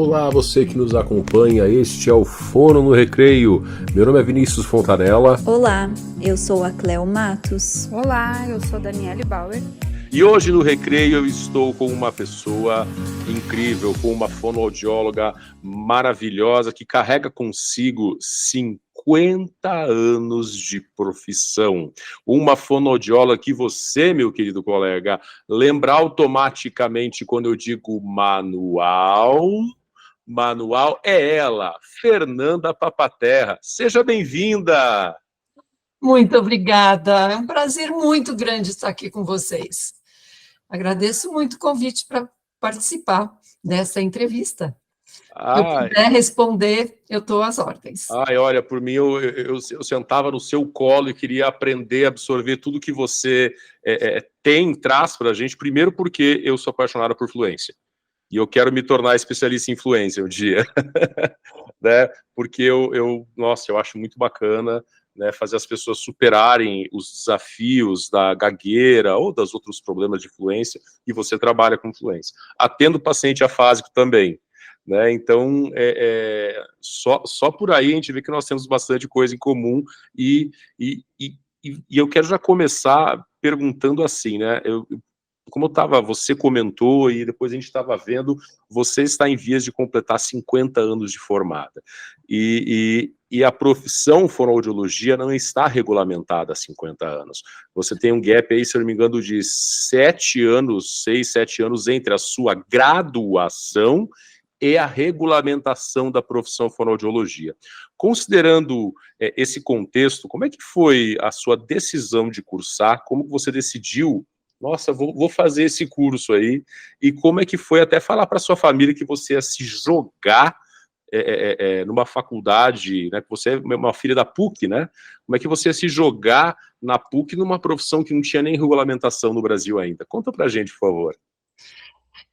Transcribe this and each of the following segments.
Olá, você que nos acompanha, este é o Fono no Recreio. Meu nome é Vinícius Fontanella. Olá, eu sou a Cleo Matos. Olá, eu sou Daniele Bauer. E hoje no Recreio eu estou com uma pessoa incrível, com uma fonoaudióloga maravilhosa que carrega consigo 50 anos de profissão. Uma fonoaudióloga que você, meu querido colega, lembra automaticamente quando eu digo manual. Manual é ela, Fernanda Papaterra. Seja bem-vinda! Muito obrigada, é um prazer muito grande estar aqui com vocês. Agradeço muito o convite para participar dessa entrevista. Se eu puder responder, eu estou às ordens. Olha, por mim, eu sentava no seu colo e queria aprender a absorver tudo que você traz para a gente, primeiro porque eu sou apaixonada por fluência. E eu quero me tornar especialista em fluência um dia, né? Porque nossa, eu acho muito bacana, né, fazer as pessoas superarem os desafios da gagueira ou dos outros problemas de fluência, e você trabalha com fluência. Atendo paciente afásico também, né? Então, só por aí a gente vê que nós temos bastante coisa em comum, e eu quero já começar perguntando assim, né? Você comentou e depois a gente estava vendo, você está em vias de completar 50 anos de formada. E a profissão fonoaudiologia não está regulamentada há 50 anos. Você tem um gap aí, se eu não me engano, de 7 anos, 6, 7 anos entre a sua graduação e a regulamentação da profissão fonoaudiologia. Considerando esse contexto, como é que foi a sua decisão de cursar? Como que você decidiu, nossa, vou fazer esse curso aí, e como é que foi até falar para sua família que você ia se jogar numa faculdade, né, que você é uma filha da PUC, né? Como é que você ia se jogar na PUC numa profissão que não tinha nem regulamentação no Brasil ainda? Conta pra gente, por favor.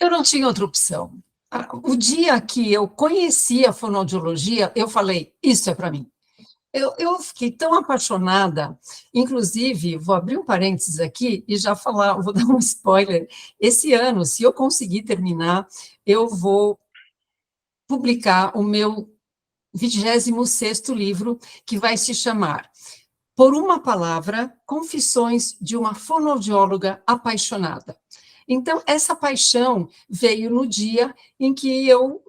Eu não tinha outra opção. O dia que eu conheci a fonoaudiologia, eu falei, isso é para mim. Eu fiquei tão apaixonada, inclusive, vou abrir um parênteses aqui e já falar, vou dar um spoiler. Esse ano, se eu conseguir terminar, eu vou publicar o meu 26º livro, que vai se chamar Por uma Palavra, Confissões de uma Fonoaudióloga Apaixonada. Então, essa paixão veio no dia em que eu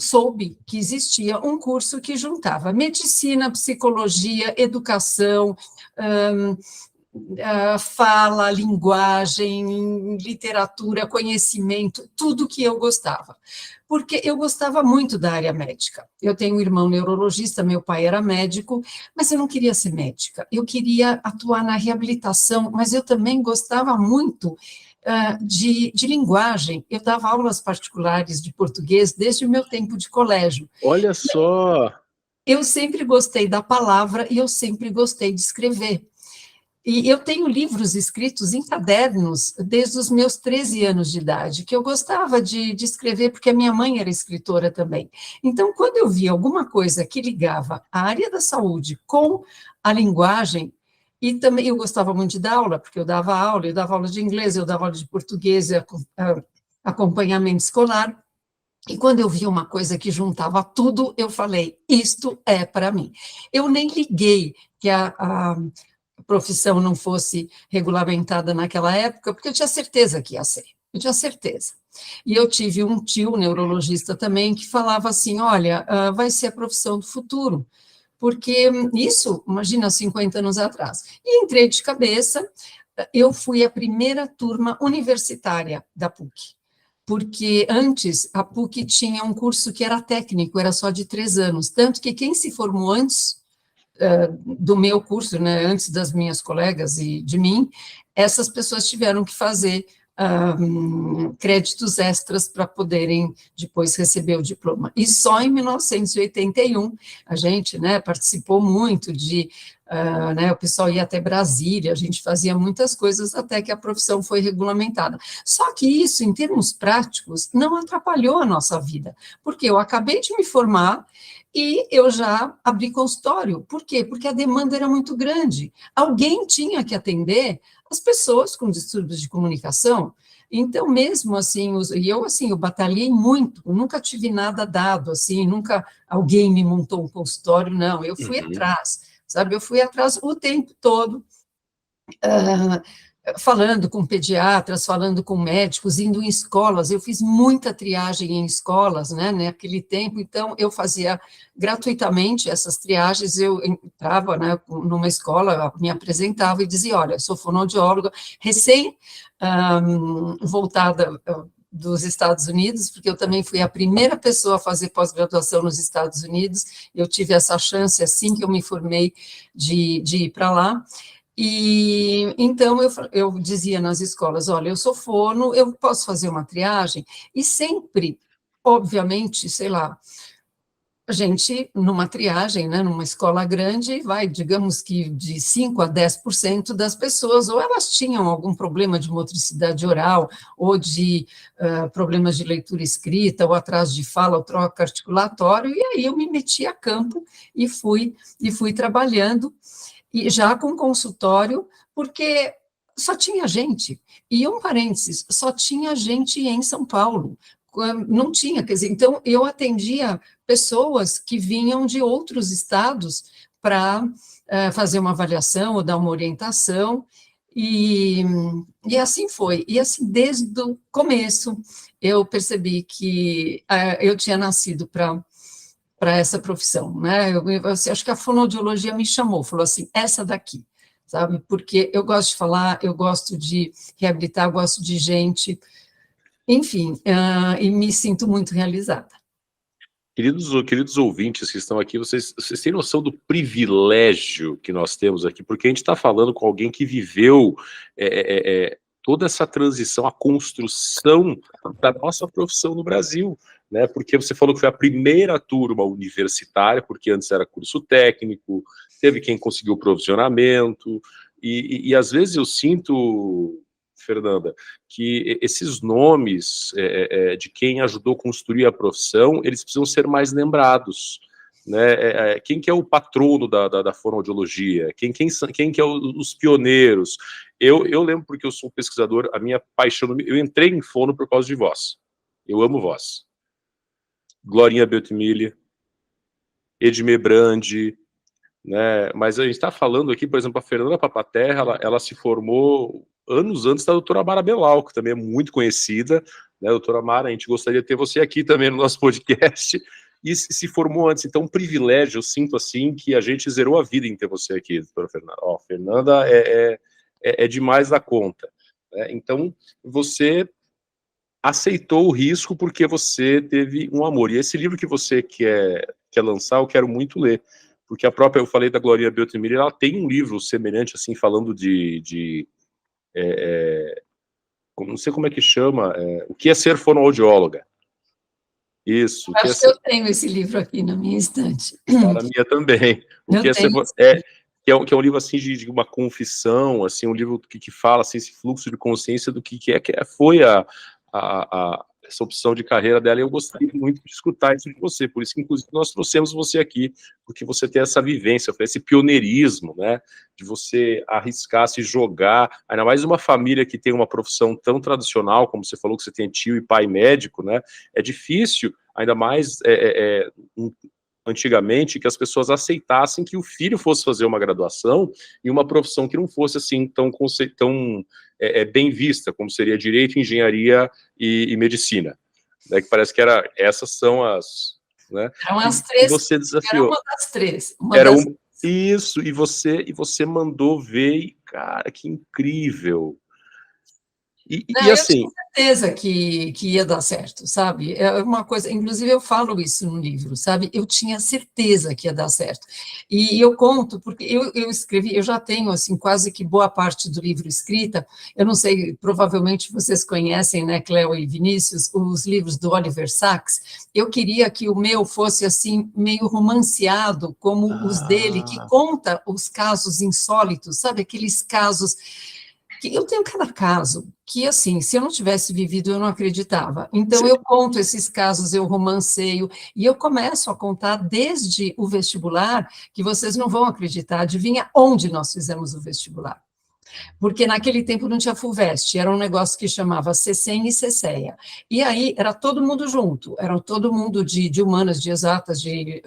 soube que existia um curso que juntava medicina, psicologia, educação, fala, linguagem, literatura, conhecimento, tudo que eu gostava. Porque eu gostava muito da área médica. Eu tenho um irmão neurologista, meu pai era médico, mas eu não queria ser médica. Eu queria atuar na reabilitação, mas eu também gostava muito de linguagem. Eu dava aulas particulares de português desde o meu tempo de colégio. Olha só! Eu sempre gostei da palavra e eu sempre gostei de escrever. E eu tenho livros escritos em cadernos desde os meus 13 anos de idade, que eu gostava de escrever, porque a minha mãe era escritora também. Então, quando eu via alguma coisa que ligava a área da saúde com a linguagem, e também eu gostava muito de dar aula, porque eu dava aula de inglês, eu dava aula de português, acompanhamento escolar. E quando eu vi uma coisa que juntava tudo, eu falei, isto é para mim. Eu nem liguei que a profissão não fosse regulamentada naquela época, porque eu tinha certeza que ia ser, eu tinha certeza. E eu tive um tio neurologista também que falava assim, olha, vai ser a profissão do futuro, porque isso, imagina, 50 anos atrás. E entrei de cabeça, eu fui a primeira turma universitária da PUC, porque antes a PUC tinha um curso que era técnico, era só de 3 anos, tanto que quem se formou antes do meu curso, né, antes das minhas colegas e de mim, essas pessoas tiveram que fazer créditos extras para poderem depois receber o diploma. E só em 1981 a gente, né, participou muito né, o pessoal ia até Brasília, a gente fazia muitas coisas até que a profissão foi regulamentada. Só que isso, em termos práticos, não atrapalhou a nossa vida, porque eu acabei de me formar, E eu já abri consultório. Por quê? Porque a demanda era muito grande. Alguém tinha que atender as pessoas com distúrbios de comunicação. Então, mesmo assim, eu batalhei muito, nunca tive nada dado, assim, nunca alguém me montou um consultório, não, eu fui atrás, sabe? Eu fui atrás o tempo todo, falando com pediatras, falando com médicos, indo em escolas. Eu fiz muita triagem em escolas, né, naquele tempo, então eu fazia gratuitamente essas triagens. Eu entrava, né, numa escola, me apresentava e dizia: olha, eu sou fonoaudióloga, voltada dos Estados Unidos, porque eu também fui a primeira pessoa a fazer pós-graduação nos Estados Unidos. Eu tive essa chance, assim que eu me formei, de ir para lá. E então eu dizia nas escolas: olha, eu sou fono, eu posso fazer uma triagem? E sempre, obviamente, sei lá, a gente, numa triagem, né, numa escola grande, digamos que de 5% a 10% das pessoas, ou elas tinham algum problema de motricidade oral, ou de problemas de leitura escrita, ou atraso de fala, ou troca articulatório, e aí eu me meti a campo e fui trabalhando, e já com consultório, porque só tinha gente. E um parênteses, só tinha gente em São Paulo. Não tinha, quer dizer, então eu atendia pessoas que vinham de outros estados para fazer uma avaliação ou dar uma orientação, e assim foi. E assim, desde o começo, eu percebi que eu tinha nascido para essa profissão, né? Eu acho que a fonoaudiologia me chamou, falou assim: essa daqui, sabe? Porque eu gosto de falar, eu gosto de reabilitar, eu gosto de gente, enfim, e me sinto muito realizada. Queridos ouvintes que estão aqui, vocês têm noção do privilégio que nós temos aqui, porque a gente está falando com alguém que viveu toda essa transição, a construção da nossa profissão no Brasil, né? Porque você falou que foi a primeira turma universitária, porque antes era curso técnico, teve quem conseguiu provisionamento, e às vezes eu sinto, Fernanda, que esses nomes de quem ajudou a construir a profissão, eles precisam ser mais lembrados, né? Quem que é o patrono da fonoaudiologia? Quem que é os pioneiros? Eu lembro, porque eu sou um pesquisador, a minha paixão, eu entrei em fono por causa de voz. Eu amo voz. Glorinha Beltimille, Edmé Brandi, né? Mas a gente está falando aqui, por exemplo, a Fernanda Papaterra, ela se formou anos antes da doutora Mara Belal, que também é muito conhecida, né, doutora Mara? A gente gostaria de ter você aqui também no nosso podcast, e se formou antes. Então, um privilégio, eu sinto assim, que a gente zerou a vida em ter você aqui, doutora Fernanda. Ó, Fernanda é demais da conta, né? Então, você aceitou o risco porque você teve um amor. E esse livro que você quer lançar, eu quero muito ler, porque a própria, eu falei da Glorinha Beltimille, ela tem um livro semelhante, assim, falando não sei como é que chama, o que é ser fonoaudióloga. Isso. Acho que eu tenho esse livro aqui na minha estante. A minha também. O que é ser, que é um livro, assim, de uma confissão, assim, um livro que fala, assim, esse fluxo de consciência do que foi essa opção de carreira dela, e eu gostaria muito de escutar isso de você, por isso que, inclusive, nós trouxemos você aqui, porque você tem essa vivência, esse pioneirismo, né, de você arriscar, se jogar, ainda mais uma família que tem uma profissão tão tradicional, como você falou que você tem tio e pai médico, né, é difícil, ainda mais antigamente, que as pessoas aceitassem que o filho fosse fazer uma graduação e uma profissão que não fosse assim tão bem vista, como seria direito, engenharia e medicina, né, que parece que essas são as, né, eram as três, você desafiou. era uma das três. Isso, e você mandou ver, e, cara, que incrível. Não, assim, eu tinha certeza que ia dar certo, sabe? É uma coisa, inclusive eu falo isso no livro, sabe? Eu tinha certeza que ia dar certo. E eu conto, porque eu escrevi, eu já tenho, assim, quase que boa parte do livro escrita. Eu não sei, provavelmente vocês conhecem, né, Cleo e Vinícius, os livros do Oliver Sacks. Eu queria que o meu fosse, assim, meio romanceado, como os dele, que conta os casos insólitos, sabe? Aqueles casos que eu tenho cada caso que, assim, se eu não tivesse vivido, eu não acreditava. Então, eu conto esses casos, eu romanceio, e eu começo a contar desde o vestibular, que vocês não vão acreditar. Adivinha onde nós fizemos o vestibular? Porque naquele tempo não tinha FUVEST, era um negócio que chamava CECEM e CECEA. E aí era todo mundo junto, era todo mundo de humanas, de exatas, de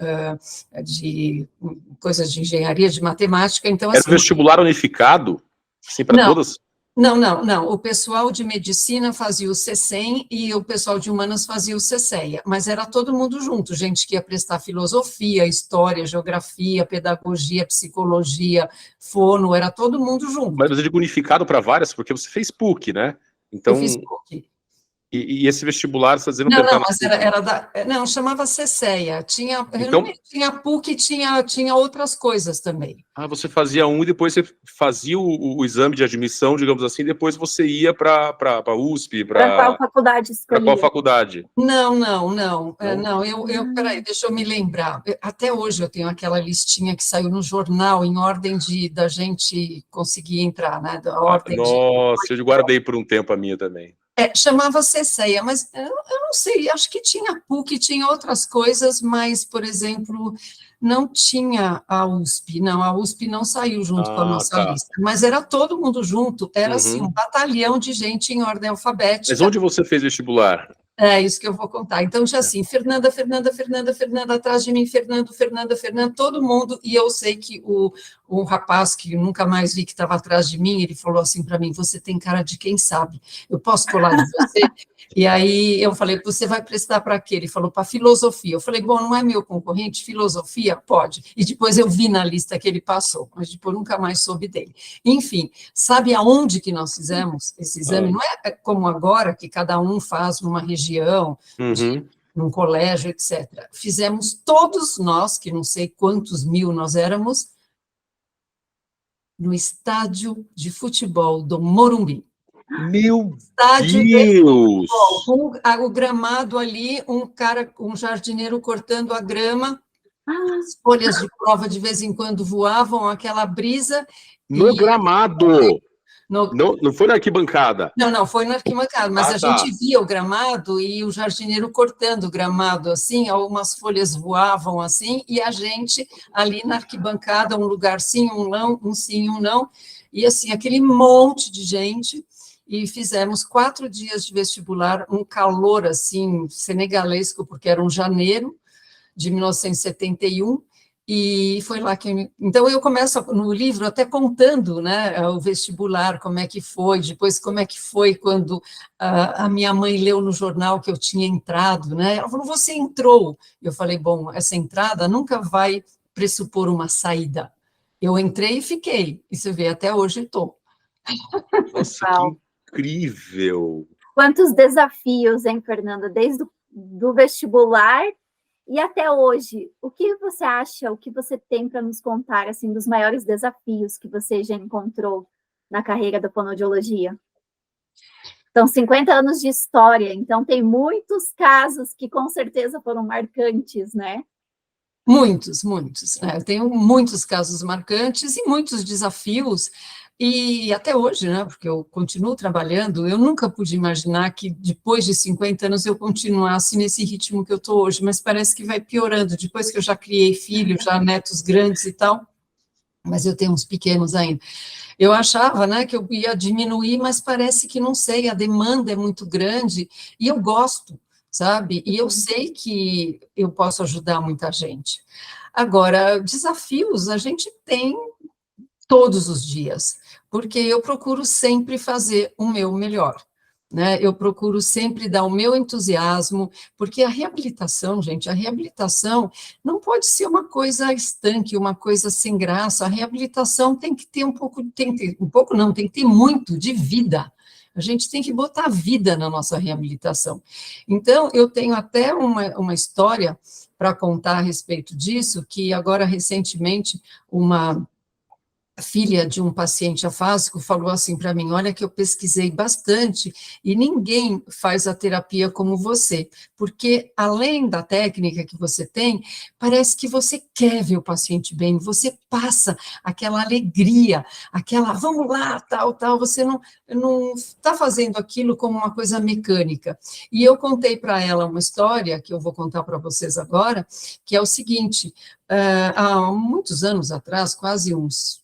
coisas de engenharia, de matemática. Então, Era assim, um vestibular unificado, assim, para não, todas? não. O pessoal de medicina fazia o CECEM e o pessoal de humanas fazia o CECEA, mas era todo mundo junto, gente que ia prestar filosofia, história, geografia, pedagogia, psicologia, fono, era todo mundo junto. Mas eu digo unificado para várias, porque você fez PUC, né? Eu Então, fiz PUC. e esse vestibular, você está dizendo que Não, deve estar mas não, chamava CECEA, Então, tinha PUC, tinha outras coisas também. você fazia um e depois você fazia o exame de admissão, digamos assim, e depois você ia para a USP, Para qual para faculdade qual escolhia? faculdade? Não, peraí, deixa eu me lembrar. Até hoje eu tenho aquela listinha que saiu no jornal, em ordem da gente conseguir entrar, né? Da ordem Nossa, eu guardei por um tempo a minha também. chamava CECEA, mas eu não sei, acho que tinha PUC, tinha outras coisas, mas, por exemplo, não tinha a USP, não, a USP não saiu junto com a nossa Tá. lista, mas era todo mundo junto, era assim, um Uhum. batalhão de gente em ordem Mas alfabética. onde você fez vestibular? É isso que eu vou contar. Então, tinha assim, Fernanda, atrás de mim, Fernando, todo mundo, e eu sei que o rapaz, que eu nunca mais vi que estava atrás de mim, ele falou assim para mim, você tem cara de quem sabe, eu posso colar de você? E aí eu falei, você vai prestar para quê? Ele falou, para filosofia. Eu falei, bom, não é meu concorrente, filosofia? Pode. E depois eu vi na lista que ele passou, mas depois nunca mais soube dele. Enfim, sabe aonde que nós fizemos esse exame? Não é como agora, que cada um faz numa região, num colégio, etc. Fizemos todos nós, que não sei quantos mil nós éramos, no estádio de futebol do Morumbi. Meu Estádio Deus! com o gramado ali, um jardineiro cortando a grama, as folhas de prova de vez em quando voavam, aquela brisa. No gramado! Não foi na arquibancada? Não, foi na arquibancada, mas a gente via o gramado e o jardineiro cortando o gramado, assim, algumas folhas voavam assim, e a gente ali na arquibancada, um lugar sim, um não, um sim, um não, e assim, aquele monte de gente, e fizemos 4 dias de vestibular, um calor, assim, senegalesco, porque era um janeiro de 1971, e foi lá que... Então, eu começo no livro até contando, né, o vestibular, como é que foi, depois como é que foi quando a minha mãe leu no jornal que eu tinha entrado, né, ela falou, você entrou. Eu falei, bom, essa entrada nunca vai pressupor uma saída. Eu entrei e fiquei, e você vê, até hoje estou. Nossa, que incrível! Quantos desafios, hein, Fernanda, desde do vestibular e até hoje. O que você acha, o que você tem para nos contar, assim, dos maiores desafios que você já encontrou na carreira da fonoaudiologia? São 50 anos de história, então tem muitos casos que com certeza foram marcantes, né? Muitos. Eu tenho muitos casos marcantes e muitos desafios, e até hoje, né, porque eu continuo trabalhando, eu nunca pude imaginar que depois de 50 anos eu continuasse nesse ritmo que eu estou hoje, mas parece que vai piorando, depois que eu já criei filhos, já netos grandes e tal, mas eu tenho uns pequenos ainda. Eu achava, né, que eu ia diminuir, mas parece que não sei, a demanda é muito grande, e eu gosto, sabe? E eu sei que eu posso ajudar muita gente. Agora, desafios a gente tem todos os dias, porque eu procuro sempre fazer o meu melhor, né? Eu procuro sempre dar o meu entusiasmo, porque a reabilitação, gente, a reabilitação não pode ser uma coisa estanque, uma coisa sem graça. A reabilitação tem que ter tem que ter muito de vida. A gente tem que botar vida na nossa reabilitação. Então, eu tenho até uma história para contar a respeito disso, que agora, recentemente, uma filha de um paciente afásico falou assim para mim, olha que eu pesquisei bastante e ninguém faz a terapia como você, porque além da técnica que você tem, parece que você quer ver o paciente bem, você passa aquela alegria, aquela, vamos lá, tal, você não está fazendo aquilo como uma coisa mecânica. E eu contei para ela uma história, que eu vou contar para vocês agora, que é o seguinte, há muitos anos atrás, quase uns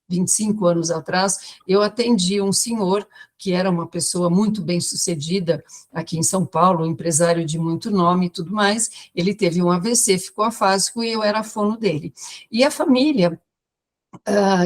25 anos atrás, eu atendi um senhor que era uma pessoa muito bem-sucedida aqui em São Paulo, um empresário de muito nome e tudo mais. Ele teve um AVC, ficou afásico e eu era fono dele. E a família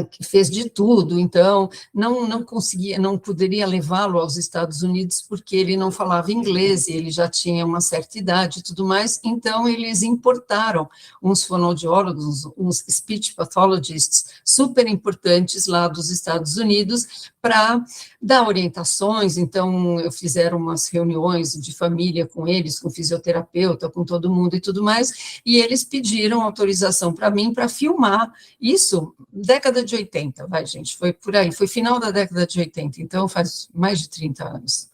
que fez de tudo, então não conseguia, não poderia levá-lo aos Estados Unidos porque ele não falava inglês, e ele já tinha uma certa idade e tudo mais, então eles importaram uns fonoaudiólogos, uns speech pathologists super importantes lá dos Estados Unidos para dar orientações, então fizeram umas reuniões de família com eles, com fisioterapeuta, com todo mundo e tudo mais, e eles pediram autorização para mim para filmar isso, década de 80, vai, gente, foi por aí, foi final da década de 80, então faz mais de 30 anos.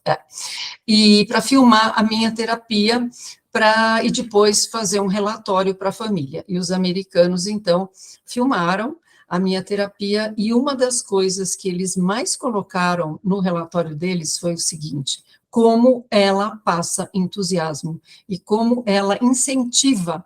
E para filmar a minha terapia, e depois fazer um relatório para a família. E os americanos, então, filmaram a minha terapia, e uma das coisas que eles mais colocaram no relatório deles foi o seguinte: como ela passa entusiasmo, e como ela incentiva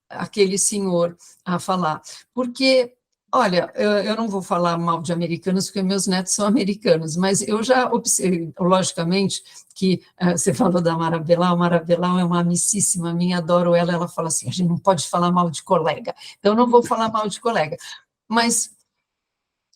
aquele senhor a falar. Porque, olha, eu não vou falar mal de americanos, porque meus netos são americanos, mas eu já observei, logicamente, que você falou da Mara Belal, Mara Belal é uma amicíssima minha, adoro ela, ela fala assim, a gente não pode falar mal de colega, então eu não vou falar mal de colega, mas,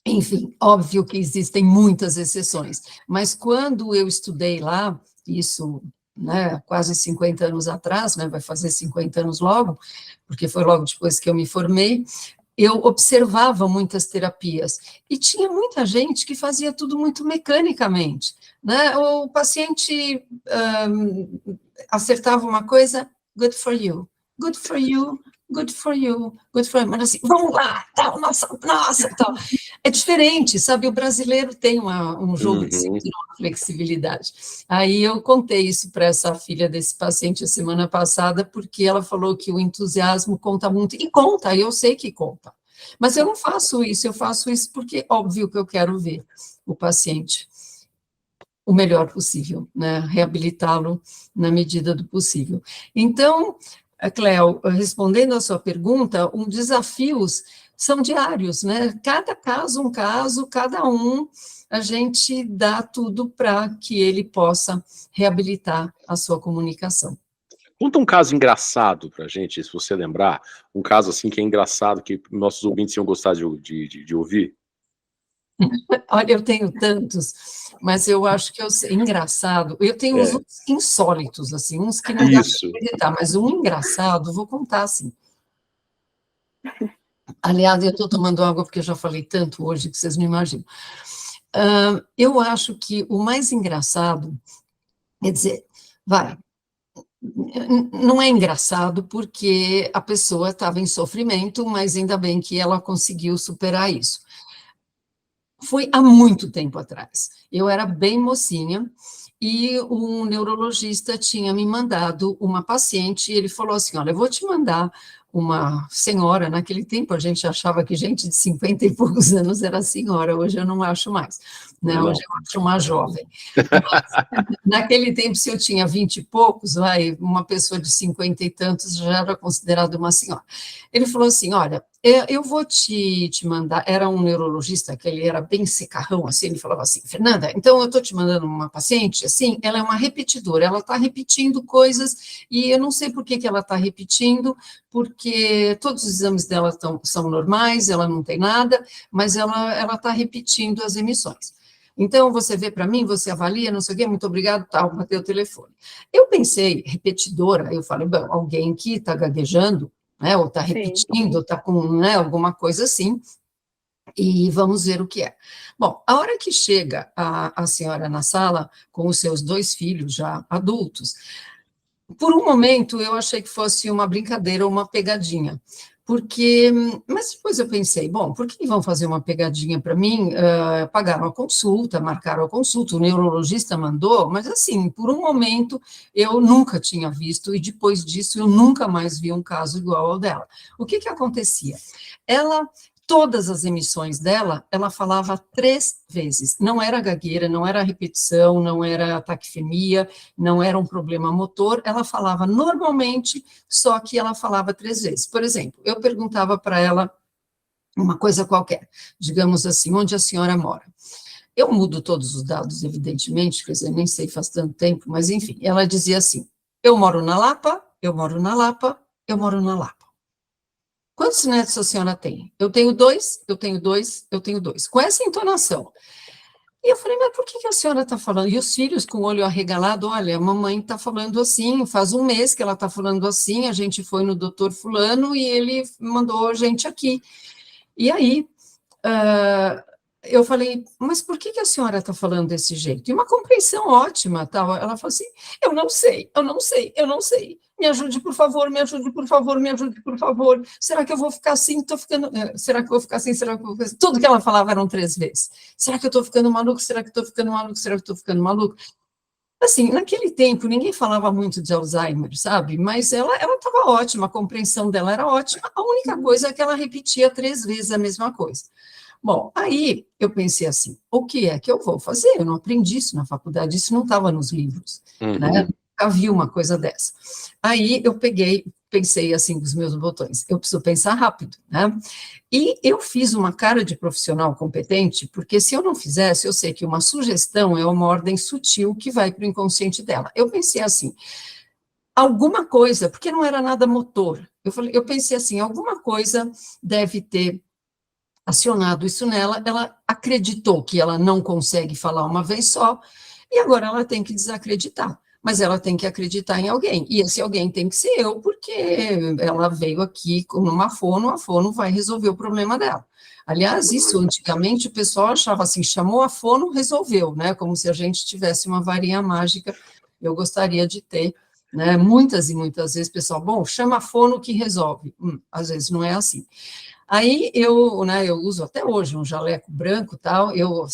enfim, óbvio que existem muitas exceções, mas quando eu estudei lá, isso, né, quase 50 anos atrás, né, vai fazer 50 anos logo, porque foi logo depois que eu me formei, eu observava muitas terapias, e tinha muita gente que fazia tudo muito mecanicamente, né? O paciente acertava uma coisa, good for you, good for you, good for you, good for you, mas assim, vamos lá, tal, nossa, tal. É diferente, sabe, o brasileiro tem um jogo de cintura, uma flexibilidade. Aí eu contei isso para essa filha desse paciente a semana passada, porque ela falou que o entusiasmo conta muito, e conta, eu sei que conta. Mas eu não faço isso, eu faço isso porque, óbvio, que eu quero ver o paciente o melhor possível, né, reabilitá-lo na medida do possível. Então, Cléo, respondendo a sua pergunta, os desafios são diários, né? Cada caso, um caso, cada um, a gente dá tudo para que ele possa reabilitar a sua comunicação. Conta um caso engraçado para a gente, se você lembrar, um caso assim que é engraçado, que nossos ouvintes iam gostar de ouvir. Olha, eu tenho tantos, mas eu acho que eu sei, engraçado, eu tenho uns insólitos, assim, uns que não dá para acreditar, mas um engraçado, vou contar assim. Aliás, eu estou tomando água porque eu já falei tanto hoje que vocês não imaginam. Eu acho que o mais engraçado, quer dizer, não é engraçado porque a pessoa estava em sofrimento, mas ainda bem que ela conseguiu superar isso. Foi há muito tempo atrás. Eu era bem mocinha e um neurologista tinha me mandado uma paciente e ele falou assim, olha, eu vou te mandar uma senhora, naquele tempo a gente achava que gente de 50 e poucos anos era senhora, hoje eu não acho mais, né? Hoje eu acho uma jovem. Mas, naquele tempo, se eu tinha 20 e poucos, uma pessoa de 50 e tantos já era considerada uma senhora. Ele falou assim, olha, eu vou te mandar, era um neurologista, que ele era bem secarrão, assim, ele falava assim, Fernanda, então eu estou te mandando uma paciente, assim, ela é uma repetidora, ela está repetindo coisas, e eu não sei por que ela está repetindo, porque todos os exames dela são normais, ela não tem nada, mas ela está repetindo as emissões. Então, você vê para mim, você avalia, não sei o quê, muito obrigado, tal, bateu o telefone. Eu pensei, repetidora, eu falei, bom, alguém que está gaguejando, né, ou está repetindo, ou está com, né, alguma coisa assim, e vamos ver o que é. Bom, a hora que chega a senhora na sala, com os seus 2 filhos já adultos, por um momento eu achei que fosse uma brincadeira ou uma pegadinha, porque, mas depois eu pensei, bom, por que vão fazer uma pegadinha para mim? Pagaram a consulta, marcaram a consulta, o neurologista mandou, mas assim, por um momento eu nunca tinha visto, e depois disso eu nunca mais vi um caso igual ao dela. O que acontecia? Todas as emissões dela, ela falava 3 vezes. Não era gagueira, não era repetição, não era taquifemia, não era um problema motor. Ela falava normalmente, só que ela falava 3 vezes. Por exemplo, eu perguntava para ela uma coisa qualquer, digamos assim, onde a senhora mora? Eu mudo todos os dados, evidentemente, quer dizer, nem sei faz tanto tempo, mas enfim, ela dizia assim, eu moro na Lapa, eu moro na Lapa, eu moro na Lapa. Quantos netos a senhora tem? Eu tenho 2, eu tenho 2, eu tenho 2. Com essa entonação. E eu falei, mas por que a senhora está falando? E os filhos com o olho arregalado, olha, a mamãe está falando assim, faz um mês que ela está falando assim, a gente foi no doutor fulano e ele mandou a gente aqui. E aí, eu falei, mas por que a senhora está falando desse jeito? E uma compreensão ótima, tal. Ela falou assim, eu não sei, eu não sei, eu não sei. Me ajude, por favor, me ajude, por favor, me ajude, por favor. Será que eu vou ficar assim? Estou ficando... Será que eu vou ficar assim? Será que eu vou ficar assim? Tudo que ela falava eram 3 vezes. Será que eu estou ficando maluco? Será que eu estou ficando maluco? Será que eu estou ficando maluco? Assim, naquele tempo, ninguém falava muito de Alzheimer, sabe? Mas ela estava ótima, a compreensão dela era ótima. A única coisa é que ela repetia 3 vezes a mesma coisa. Bom, aí eu pensei assim, o que é que eu vou fazer? Eu não aprendi isso na faculdade, isso não estava nos livros, né? Nunca vi uma coisa dessa. Aí eu pensei assim, dos meus botões, eu preciso pensar rápido, né? E eu fiz uma cara de profissional competente, porque se eu não fizesse, eu sei que uma sugestão é uma ordem sutil que vai para o inconsciente dela. Eu pensei assim, alguma coisa, porque não era nada motor, eu pensei assim, alguma coisa deve ter acionado isso nela, ela acreditou que ela não consegue falar uma vez só, e agora ela tem que desacreditar, mas ela tem que acreditar em alguém, e esse alguém tem que ser eu, porque ela veio aqui numa fono, a fono vai resolver o problema dela. Aliás, isso antigamente o pessoal achava assim, chamou a fono, resolveu, né, como se a gente tivesse uma varinha mágica, eu gostaria de ter, né, muitas e muitas vezes, pessoal, bom, chama a fono que resolve, às vezes não é assim. Aí eu uso até hoje um jaleco branco, tal, eu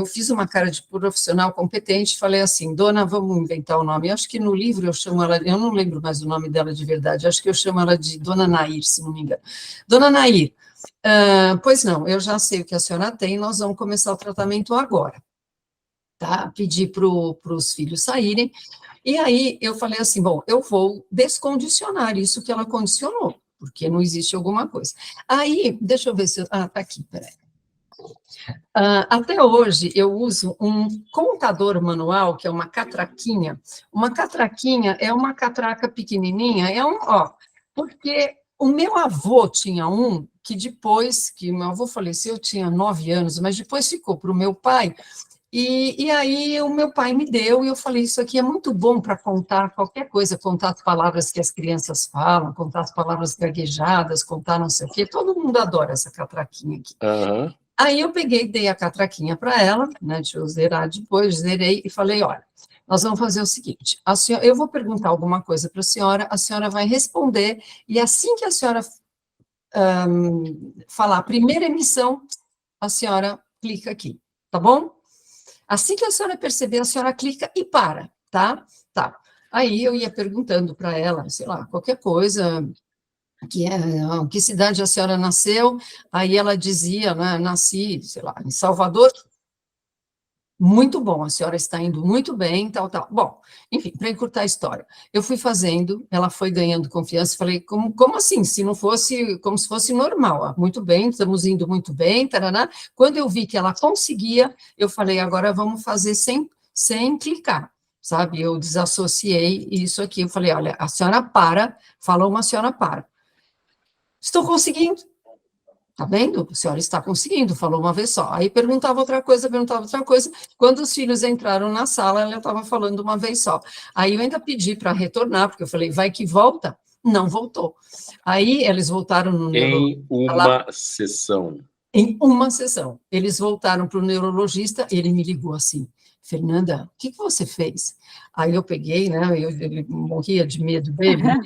fiz uma cara de profissional competente, falei assim, dona, vamos inventar o nome, acho que no livro eu chamo ela, eu não lembro mais o nome dela de verdade, acho que eu chamo ela de Dona Nair, se não me engano. Dona Nair, pois não, eu já sei o que a senhora tem, nós vamos começar o tratamento agora, tá? Pedi para os filhos saírem, e aí eu falei assim, bom, eu vou descondicionar isso que ela condicionou, porque não existe alguma coisa. Aí, deixa eu ver se... tá aqui, peraí. Até hoje, eu uso um contador manual, que é uma catraquinha. Uma catraquinha é uma catraca pequenininha, porque o meu avô tinha um, que depois que meu avô faleceu, eu tinha 9 anos, mas depois ficou para o meu pai, e aí o meu pai me deu, e eu falei, isso aqui é muito bom para contar qualquer coisa, contar as palavras que as crianças falam, contar as palavras gaguejadas, contar não sei o quê, todo mundo adora essa catraquinha aqui. Aí eu peguei, dei a catraquinha para ela, né, deixa eu zerar depois, zerei, e falei, olha, nós vamos fazer o seguinte, eu vou perguntar alguma coisa para a senhora vai responder, e assim que a senhora falar a primeira emissão, a senhora clica aqui, tá bom? Assim que a senhora perceber, a senhora clica e para, tá? Tá. Aí eu ia perguntando para ela, sei lá, qualquer coisa, que cidade a senhora nasceu? Aí ela dizia, né, nasci, sei lá, em Salvador. Muito bom, a senhora está indo muito bem, tal, tal. Bom, enfim, para encurtar a história, eu fui fazendo, ela foi ganhando confiança, falei, como assim, se não fosse, como se fosse normal, muito bem, estamos indo muito bem, taraná. Quando eu vi que ela conseguia, eu falei, agora vamos fazer sem clicar, sabe, eu desassociei isso aqui, eu falei, olha, a senhora para, falou uma senhora para. Estou conseguindo. Tá vendo? A senhora está conseguindo, falou uma vez só. Aí perguntava outra coisa. Quando os filhos entraram na sala, ela estava falando uma vez só. Aí eu ainda pedi para retornar, porque eu falei, vai que volta? Não voltou. Aí eles voltaram no Em uma sessão. Em uma sessão. Eles voltaram para o neurologista, ele me ligou assim, Fernanda, o que você fez? Aí eu peguei, né, ele morria de medo dele, né,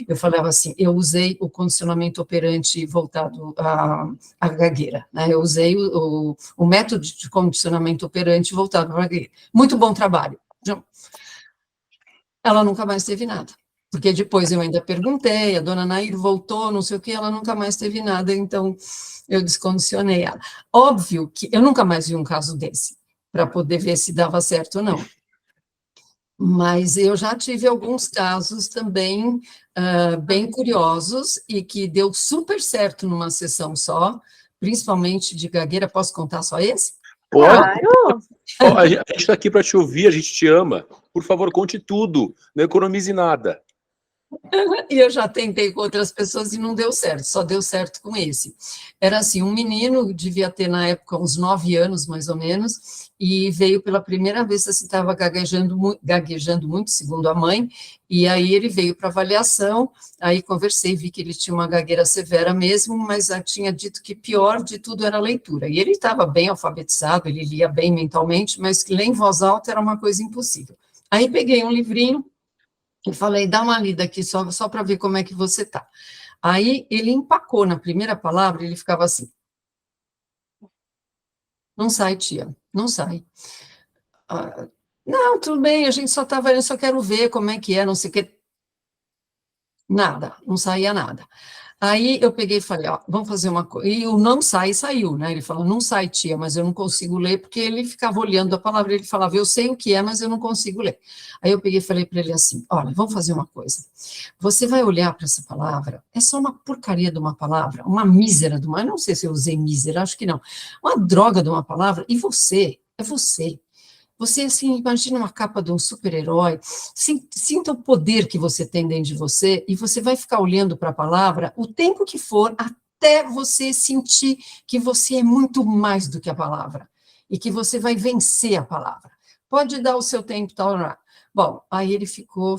eu falava assim, eu usei o condicionamento operante voltado à gagueira, né, eu usei o método de condicionamento operante voltado para a gagueira. Muito bom trabalho. Ela nunca mais teve nada, porque depois eu ainda perguntei, a dona Nair voltou, não sei o que, ela nunca mais teve nada, então eu descondicionei ela. Óbvio que eu nunca mais vi um caso desse, para poder ver se dava certo ou não. Mas eu já tive alguns casos também bem curiosos e que deu super certo numa sessão só, principalmente de gagueira. Posso contar só esse? Claro! A gente está aqui para te ouvir, a gente te ama. Por favor, conte tudo, não economize nada. E eu já tentei com outras pessoas e não deu certo, só deu certo com esse. Era assim, um menino, devia ter na época uns 9 anos, mais ou menos, e veio pela primeira vez, assim, estava gaguejando muito, segundo a mãe, e aí ele veio para avaliação, aí conversei, vi que ele tinha uma gagueira severa mesmo, mas tinha dito que pior de tudo era a leitura. E ele estava bem alfabetizado, ele lia bem mentalmente, mas ler em voz alta era uma coisa impossível. Aí peguei um livrinho, e falei, dá uma lida aqui só para ver como é que você está. Aí ele empacou na primeira palavra, ele ficava assim. Não sai, tia, não sai. Não, tudo bem, a gente só estava, eu só quero ver como é que é, não sei o que. Nada, não saía nada. Aí eu peguei e falei, ó, vamos fazer uma coisa. E o não sai, saiu, né? Ele falou, não sai, tia, mas eu não consigo ler, porque ele ficava olhando a palavra, ele falava, eu sei o que é, mas eu não consigo ler. Aí eu peguei e falei para ele assim, olha, vamos fazer uma coisa. Você vai olhar para essa palavra, é só uma porcaria de uma palavra, uma mísera de uma, eu não sei se eu usei mísera, acho que não, uma droga de uma palavra, e você, é você. Você, assim, imagina uma capa de um super-herói, sinta o poder que você tem dentro de você, e você vai ficar olhando para a palavra o tempo que for, até você sentir que você é muito mais do que a palavra, e que você vai vencer a palavra. Pode dar o seu tempo, tal, tal. Bom, aí ele ficou,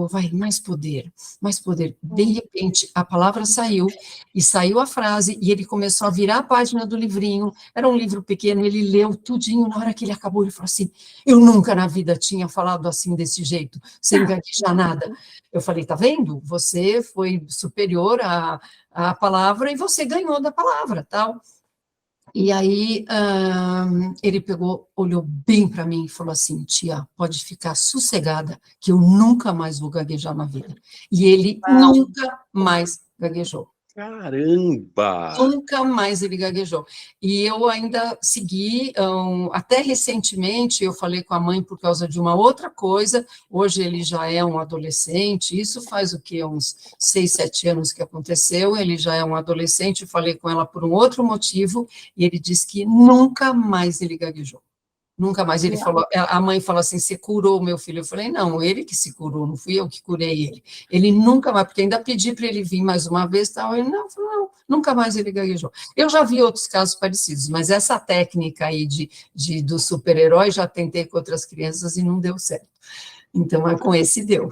vai, mais poder, mais poder. De repente, a palavra saiu, e saiu a frase, e ele começou a virar a página do livrinho, era um livro pequeno, ele leu tudinho, na hora que ele acabou, ele falou assim, eu nunca na vida tinha falado assim, desse jeito, sem gaguejar nada. Eu falei, tá vendo? Você foi superior à palavra, e você ganhou da palavra, tal. E aí ele pegou, olhou bem para mim e falou assim, tia, pode ficar sossegada, que eu nunca mais vou gaguejar na vida. E ele nunca mais gaguejou. Caramba! Nunca mais ele gaguejou. E eu ainda segui, até recentemente, eu falei com a mãe por causa de uma outra coisa, hoje ele já é um adolescente, isso faz o quê? Uns 6, 7 anos que aconteceu, ele já é um adolescente, eu falei com ela por um outro motivo, e ele disse que nunca mais ele gaguejou. Nunca mais. Ele falou, a mãe falou assim, você curou o meu filho? Eu falei, não, ele que se curou, não fui eu que curei ele. Ele nunca mais, porque ainda pedi para ele vir mais uma vez, tal, ele não, falou, não, nunca mais ele gaguejou. Eu já vi outros casos parecidos, mas essa técnica aí do super-herói, já tentei com outras crianças e não deu certo. Então, com esse deu.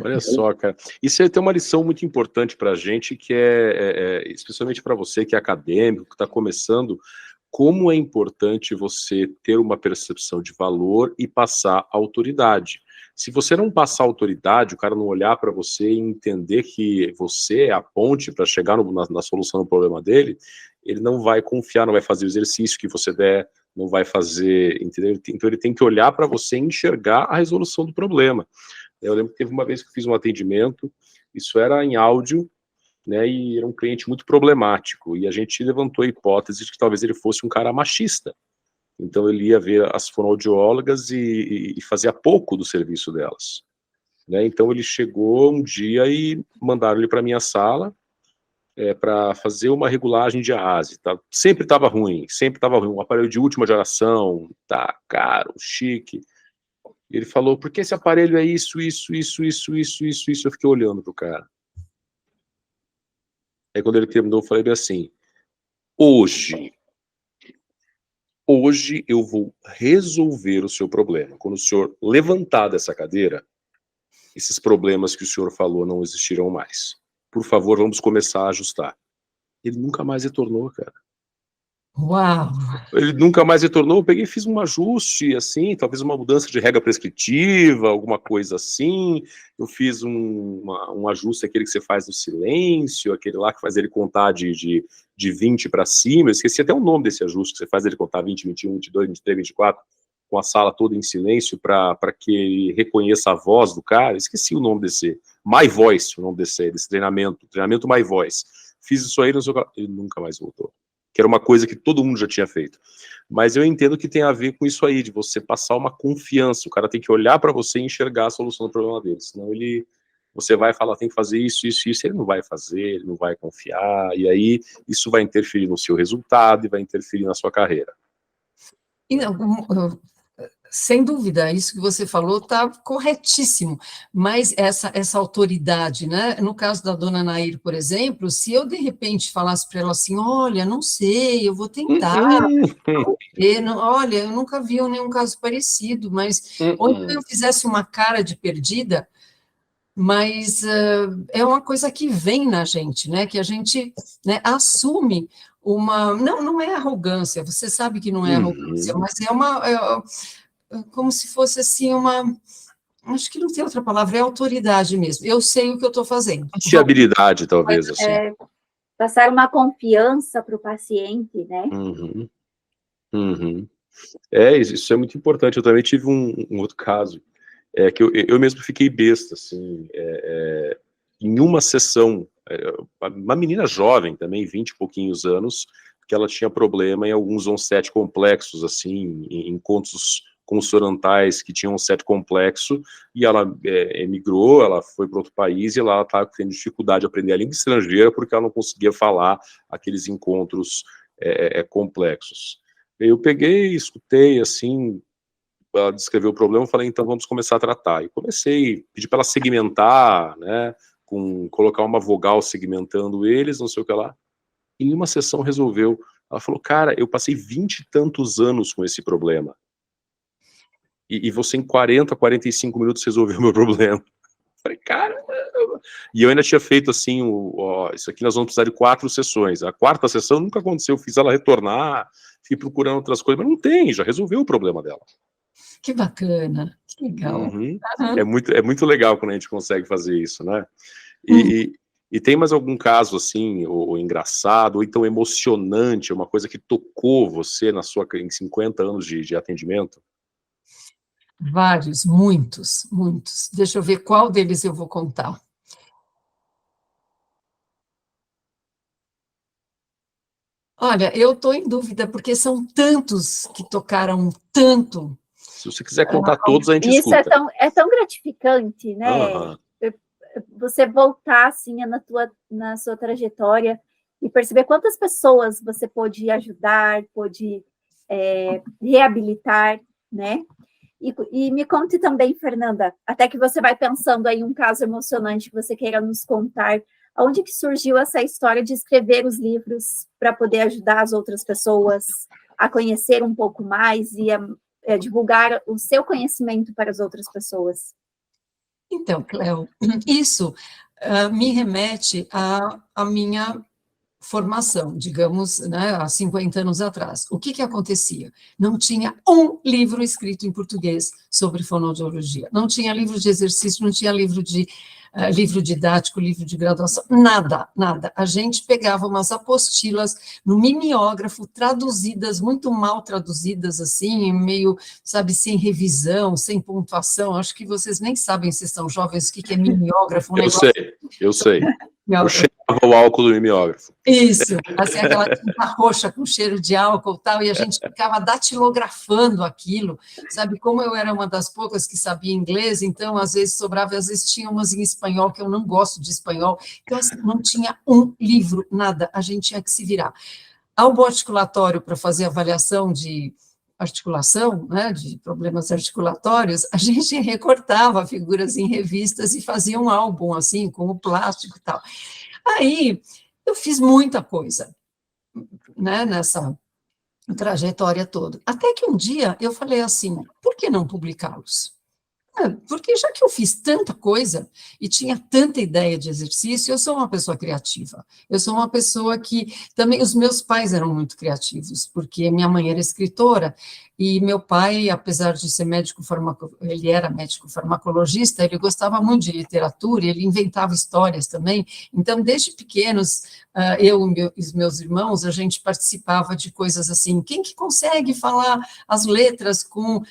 Olha só, cara. Isso aí tem uma lição muito importante para a gente, que especialmente para você que é acadêmico, que está começando, como é importante você ter uma percepção de valor e passar autoridade. Se você não passar autoridade, o cara não olhar para você e entender que você é a ponte para chegar na solução do problema dele, ele não vai confiar, não vai fazer o exercício que você der, não vai fazer, entendeu? Então ele tem que olhar para você e enxergar a resolução do problema. Eu lembro que teve uma vez que eu fiz um atendimento, isso era em áudio, né, e era um cliente muito problemático, e a gente levantou a hipótese de que talvez ele fosse um cara machista. Então ele ia ver as fonoaudiólogas e fazia pouco do serviço delas. Né? Então ele chegou um dia e mandaram ele para minha sala para fazer uma regulagem de ASE. Tá? Sempre estava ruim, um aparelho de última geração, tá caro, chique. E ele falou, por que esse aparelho é isso? Eu fiquei olhando pro cara. Aí quando ele terminou, eu falei assim, hoje eu vou resolver o seu problema. Quando o senhor levantar dessa cadeira, esses problemas que o senhor falou não existirão mais. Por favor, vamos começar a ajustar. Ele nunca mais retornou, cara. Uau! Ele nunca mais retornou, eu peguei e fiz um ajuste, assim, talvez uma mudança de regra prescritiva, alguma coisa assim, eu fiz um ajuste, aquele que você faz no silêncio, aquele lá que faz ele contar de 20 para cima, eu esqueci até o nome desse ajuste, que você faz ele contar 20, 21, 22, 23, 24, com a sala toda em silêncio, para que ele reconheça a voz do cara, esqueci o nome desse, My Voice, o nome desse treinamento My Voice. Fiz isso aí, ele nunca mais voltou. Que era uma coisa que todo mundo já tinha feito. Mas eu entendo que tem a ver com isso aí, de você passar uma confiança, o cara tem que olhar para você e enxergar a solução do problema dele, senão você vai falar, tem que fazer isso, ele não vai fazer, ele não vai confiar, e aí isso vai interferir no seu resultado e vai interferir na sua carreira. Sem dúvida, isso que você falou está corretíssimo, mas essa autoridade, né? No caso da dona Nair, por exemplo, se eu de repente falasse para ela assim, olha, não sei, eu vou tentar, olha, eu nunca vi nenhum caso parecido, mas ou então eu fizesse uma cara de perdida, mas é uma coisa que vem na gente, né? Que a gente, né, assume uma... Não é arrogância, você sabe que não é arrogância, mas como se fosse assim acho que não tem outra palavra, é autoridade mesmo, eu sei o que eu estou fazendo. Confiabilidade, talvez, assim. Passar uma confiança para o paciente, né? Isso é muito importante, eu também tive um outro caso, que eu mesmo fiquei besta, assim, em uma sessão, uma menina jovem também, 20 e pouquinhos anos, que ela tinha problema em alguns onset complexos, assim, em encontros consonantais que tinham um set complexo, e ela emigrou, ela foi para outro país, e ela estava tendo dificuldade de aprender a língua estrangeira, porque ela não conseguia falar aqueles encontros complexos. Eu peguei, escutei, assim, ela descreveu o problema, eu falei, então vamos começar a tratar. E comecei, pedi para ela segmentar, né, colocar uma vogal segmentando eles, não sei o que lá. E em uma sessão resolveu. Ela falou, cara, eu passei 20 e tantos anos com esse problema. E você em 40, 45 minutos resolveu o meu problema. Falei, cara... E eu ainda tinha feito assim, isso aqui nós vamos precisar de 4 sessões. A 4ª sessão nunca aconteceu, eu fiz ela retornar, fiquei procurando outras coisas, mas não tem, já resolveu o problema dela. Que bacana, que legal. É muito legal quando a gente consegue fazer isso, né? E tem mais algum caso assim, ou engraçado, ou então emocionante, uma coisa que tocou você em 50 anos de atendimento? Vários, muitos. Deixa eu ver qual deles eu vou contar. Olha, eu estou em dúvida, porque são tantos que tocaram tanto. Se você quiser contar todos, a gente escuta. Isso é tão gratificante, né? Você voltar assim na sua trajetória e perceber quantas pessoas você pôde ajudar, pôde reabilitar, né? E me conte também, Fernanda, até que você vai pensando aí um caso emocionante que você queira nos contar, onde que surgiu essa história de escrever os livros para poder ajudar as outras pessoas a conhecer um pouco mais e a divulgar o seu conhecimento para as outras pessoas? Então, Cléo, isso me remete à minha formação, digamos, né, há 50 anos atrás. O que acontecia? Não tinha um livro escrito em português sobre fonoaudiologia, não tinha livro de exercício, não tinha livro didático, livro de graduação, nada. A gente pegava umas apostilas no mimeógrafo, traduzidas, muito mal traduzidas, assim, meio, sabe, sem revisão, sem pontuação. Acho que vocês nem sabem, se são jovens, o que é mimeógrafo. Eu sei. Eu cheirava o álcool do mimeógrafo. Isso, assim, aquela tinta roxa com cheiro de álcool e tal, e a gente ficava datilografando aquilo, sabe? Como eu era uma das poucas que sabia inglês, então às vezes sobrava, às vezes tinha umas em espanhol, que eu não gosto de espanhol, então assim, não tinha um livro, nada, a gente tinha que se virar. Ao articulatório, para fazer avaliação de articulação, né, de problemas articulatórios, a gente recortava figuras em revistas e fazia um álbum, assim, com o plástico e tal. Aí, eu fiz muita coisa, né, nessa trajetória toda. Até que um dia eu falei assim, por que não publicá-los? Porque já que eu fiz tanta coisa e tinha tanta ideia de exercício, eu sou uma pessoa criativa. Eu sou uma pessoa que também, os meus pais eram muito criativos, porque minha mãe era escritora e meu pai, apesar de ser ele era médico farmacologista, ele gostava muito de literatura, ele inventava histórias também. Então, desde pequenos, eu e os meus irmãos, a gente participava de coisas assim, quem que consegue falar as letras com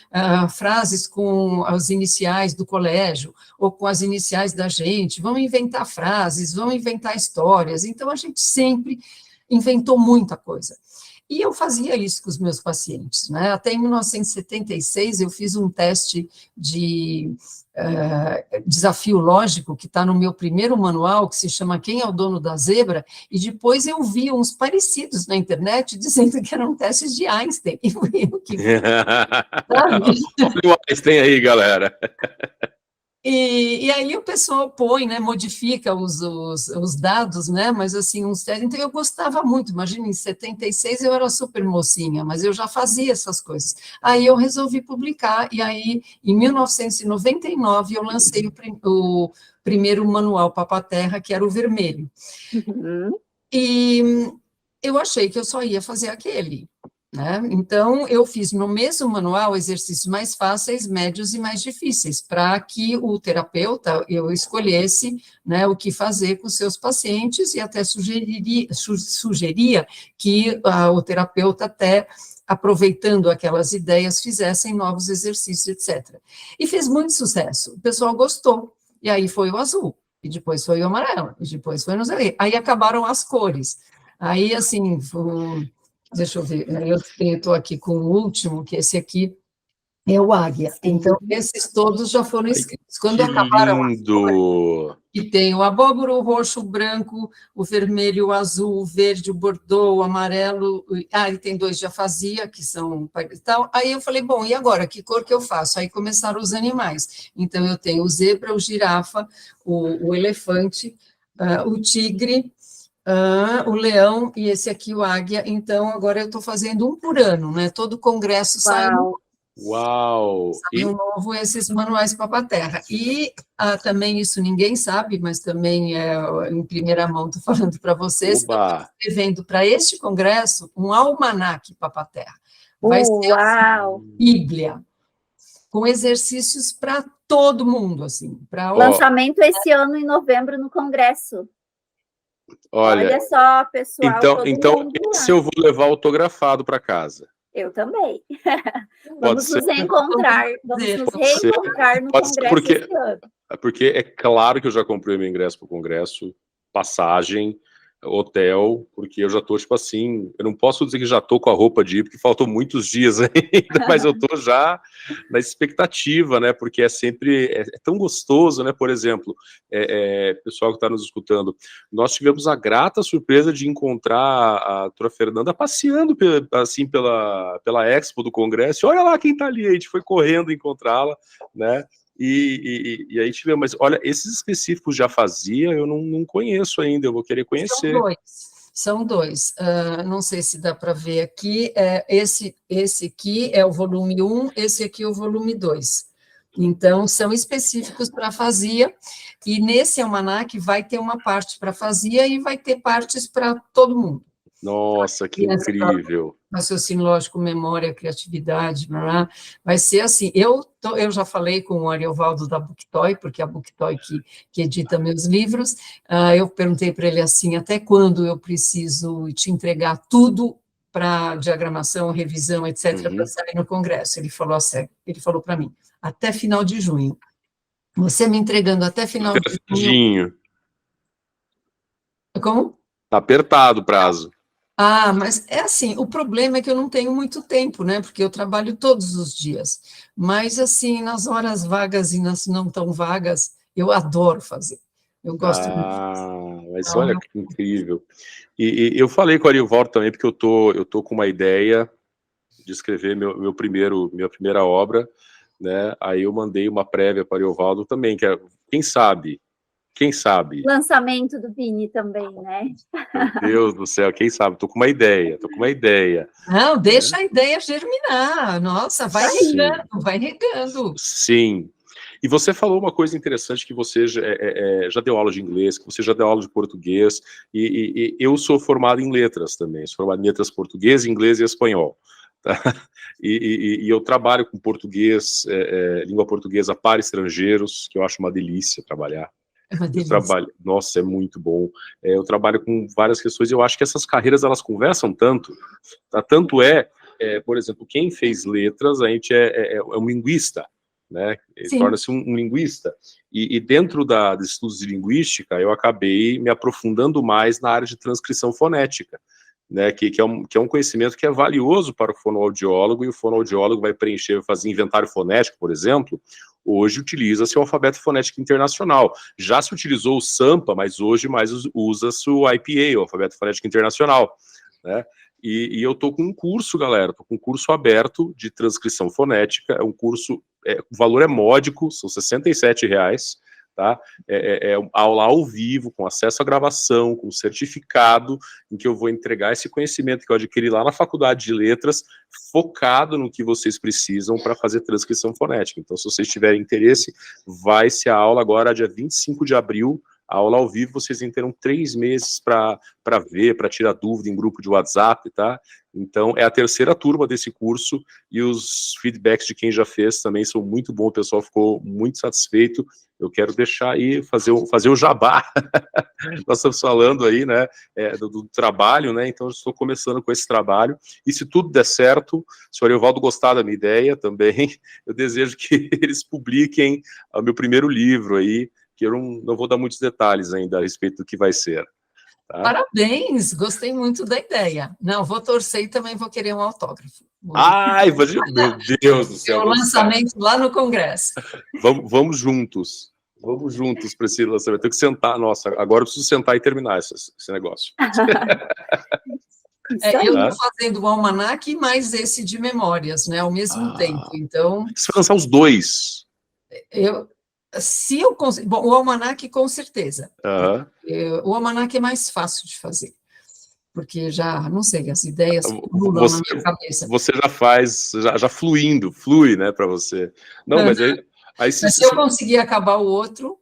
frases com as iniciais do colégio, ou com as iniciais da gente, vamos inventar frases, vamos inventar histórias. Então, a gente sempre inventou muita coisa. E eu fazia isso com os meus pacientes, né? Até em 1976, eu fiz um teste de desafio lógico, que está no meu primeiro manual, que se chama Quem é o Dono da Zebra, e depois eu vi uns parecidos na internet, dizendo que eram testes de Einstein, e fui eu que vi. Olha o Einstein aí, galera. E aí o pessoal põe, né, modifica os dados, né, mas assim, então eu gostava muito, imagina, em 76 eu era super mocinha, mas eu já fazia essas coisas. Aí eu resolvi publicar, e aí em 1999 eu lancei o primeiro manual Papa-Terra, que era o vermelho. Uhum. E eu achei que eu só ia fazer aquele, né? Então, eu fiz no mesmo manual exercícios mais fáceis, médios e mais difíceis, para que o terapeuta, eu escolhesse, né, o que fazer com os seus pacientes, e até sugeria que o terapeuta até, aproveitando aquelas ideias, fizessem novos exercícios, etc. E fez muito sucesso, o pessoal gostou, e aí foi o azul, e depois foi o amarelo, e depois foi no aí acabaram as cores. Aí, assim, deixa eu ver, eu estou aqui com o último, que esse aqui é o águia. Então, esses todos já foram escritos. Quando acabaram as cores, e tem o abóbora, o roxo, o branco, o vermelho, o azul, o verde, o bordô, o amarelo, e tem 2 de afasia, que são tal. Aí eu falei, bom, e agora, que cor que eu faço? Aí começaram os animais. Então, eu tenho o zebra, o girafa, o elefante, o tigre, o leão, e esse aqui o águia. Então, agora eu estou fazendo um por ano, né? Todo congresso sai Uau! um novo, esses manuais Papa-Terra. E também, isso ninguém sabe, mas também em primeira mão estou falando para vocês, estou escrevendo para este congresso um almanaque Papa-Terra. Vai ser Uau! Assim, Bíblia, com exercícios para todo mundo, assim. Lançamento esse ano, em novembro, no congresso. Olha só, pessoal. Então esse eu vou levar autografado para casa. Eu também. Vamos nos reencontrar no congresso esse ano. Porque é claro que eu já comprei meu ingresso para o congresso, passagem, hotel, porque eu já estou, tipo assim, eu não posso dizer que já estou com a roupa de ir, porque faltam muitos dias ainda, mas eu estou já na expectativa, né, porque é sempre, tão gostoso, né, por exemplo, pessoal que está nos escutando, nós tivemos a grata surpresa de encontrar a doutora Fernanda passeando, assim, pela Expo do Congresso, olha lá quem está ali, a gente foi correndo encontrá-la, né, e aí tivemos, mas olha, esses específicos já fazia, eu não conheço ainda, eu vou querer conhecer. São dois. Não sei se dá para ver aqui, esse aqui é o volume 1, esse aqui é o volume 2. Então, são específicos para afasia, e nesse almanaque vai ter uma parte para afasia e vai ter partes para todo mundo. Nossa, que incrível! Raciocínio lógico, memória, criatividade, vai ser assim. Eu já falei com o Ariovaldo da Booktoy, porque é a Booktoy que edita meus livros, eu perguntei para ele assim, até quando eu preciso te entregar tudo para diagramação, revisão, etc., para sair no congresso? Ele falou para mim, até final de junho. Você me entregando até final de junho. Como? Tá apertado o prazo. Mas é assim, o problema é que eu não tenho muito tempo, né, porque eu trabalho todos os dias, mas assim, nas horas vagas e nas não tão vagas, eu adoro fazer, eu gosto muito. Mas olha que incrível. E eu falei com o Ariovaldo também, porque eu tô com uma ideia de escrever minha primeira obra, né, aí eu mandei uma prévia para o Ariovaldo também, que é, quem sabe? Lançamento do Vini também, né? Meu Deus do céu, quem sabe? Tô com uma ideia. Não, deixa a ideia germinar, nossa, vai regando. Sim. E você falou uma coisa interessante, que você já deu aula de inglês, que você já deu aula de português, e eu sou formado em letras também, sou formado em letras português, inglês e espanhol. Tá? E eu trabalho com português, língua portuguesa para estrangeiros, que eu acho uma delícia trabalhar. É uma delícia. Nossa, é muito bom. Eu trabalho com várias questões, e eu acho que essas carreiras, elas conversam tanto, tá? Tanto por exemplo, quem fez letras, a gente é um linguista, né? Torna-se um linguista. E dentro dos estudos de linguística, eu acabei me aprofundando mais na área de transcrição fonética, né? Que é um conhecimento que é valioso para o fonoaudiólogo, e o fonoaudiólogo vai preencher, vai fazer inventário fonético, por exemplo. Hoje utiliza-se o alfabeto fonético internacional. Já se utilizou o SAMPA, mas hoje mais usa-se o IPA, o alfabeto fonético internacional, né? E eu estou com um curso, galera, estou com um curso aberto de transcrição fonética. É um curso, o valor é módico, são R$67, tá? Aula ao vivo, com acesso à gravação, com certificado, em que eu vou entregar esse conhecimento que eu adquiri lá na Faculdade de Letras, focado no que vocês precisam para fazer transcrição fonética. Então, se vocês tiverem interesse, vai ser a aula agora, dia 25 de abril, a aula ao vivo. Vocês terão 3 meses para ver, para tirar dúvida em grupo de WhatsApp, tá? Então, é a terceira turma desse curso, e os feedbacks de quem já fez também são muito bons, o pessoal ficou muito satisfeito. Eu quero deixar aí, fazer o jabá. Nós estamos falando aí, né, do trabalho, né? Então, eu estou começando com esse trabalho, e se tudo der certo, se o Ariovaldo gostar da minha ideia também, eu desejo que eles publiquem o meu primeiro livro aí, que eu não vou dar muitos detalhes ainda a respeito do que vai ser. Tá? Parabéns, gostei muito da ideia. Não, vou torcer e também vou querer um autógrafo. Ai, meu Deus do céu. O lançamento lá no Congresso. Vamos juntos. Vamos juntos para esse lançamento. Tenho que sentar, nossa, agora eu preciso sentar e terminar esse negócio. Eu estou fazendo o almanaque, mais esse de memórias, né, ao mesmo tempo. Então, você vai lançar os dois? Se eu conseguir... Bom, o almanaque, com certeza. O almanaque é mais fácil de fazer, porque já, não sei, as ideias pulam na minha cabeça. Você já faz, já flui, né, para você. Não, mas aí mas se eu conseguir acabar o outro...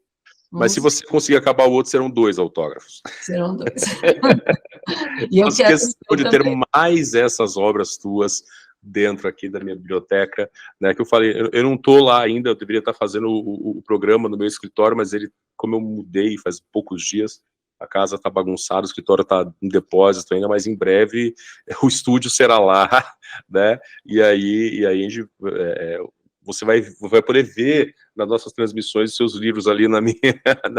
Mas se você conseguir acabar o outro, serão 2 autógrafos. Serão 2. E eu faço questão de ter mais essas obras tuas dentro aqui da minha biblioteca, né, que eu falei, eu não estou lá ainda, eu deveria estar fazendo o programa no meu escritório, mas como eu mudei faz poucos dias, a casa está bagunçada, o escritório está em depósito ainda, mas em breve o estúdio será lá, né, e aí a gente... você vai poder ver nas nossas transmissões os seus livros ali na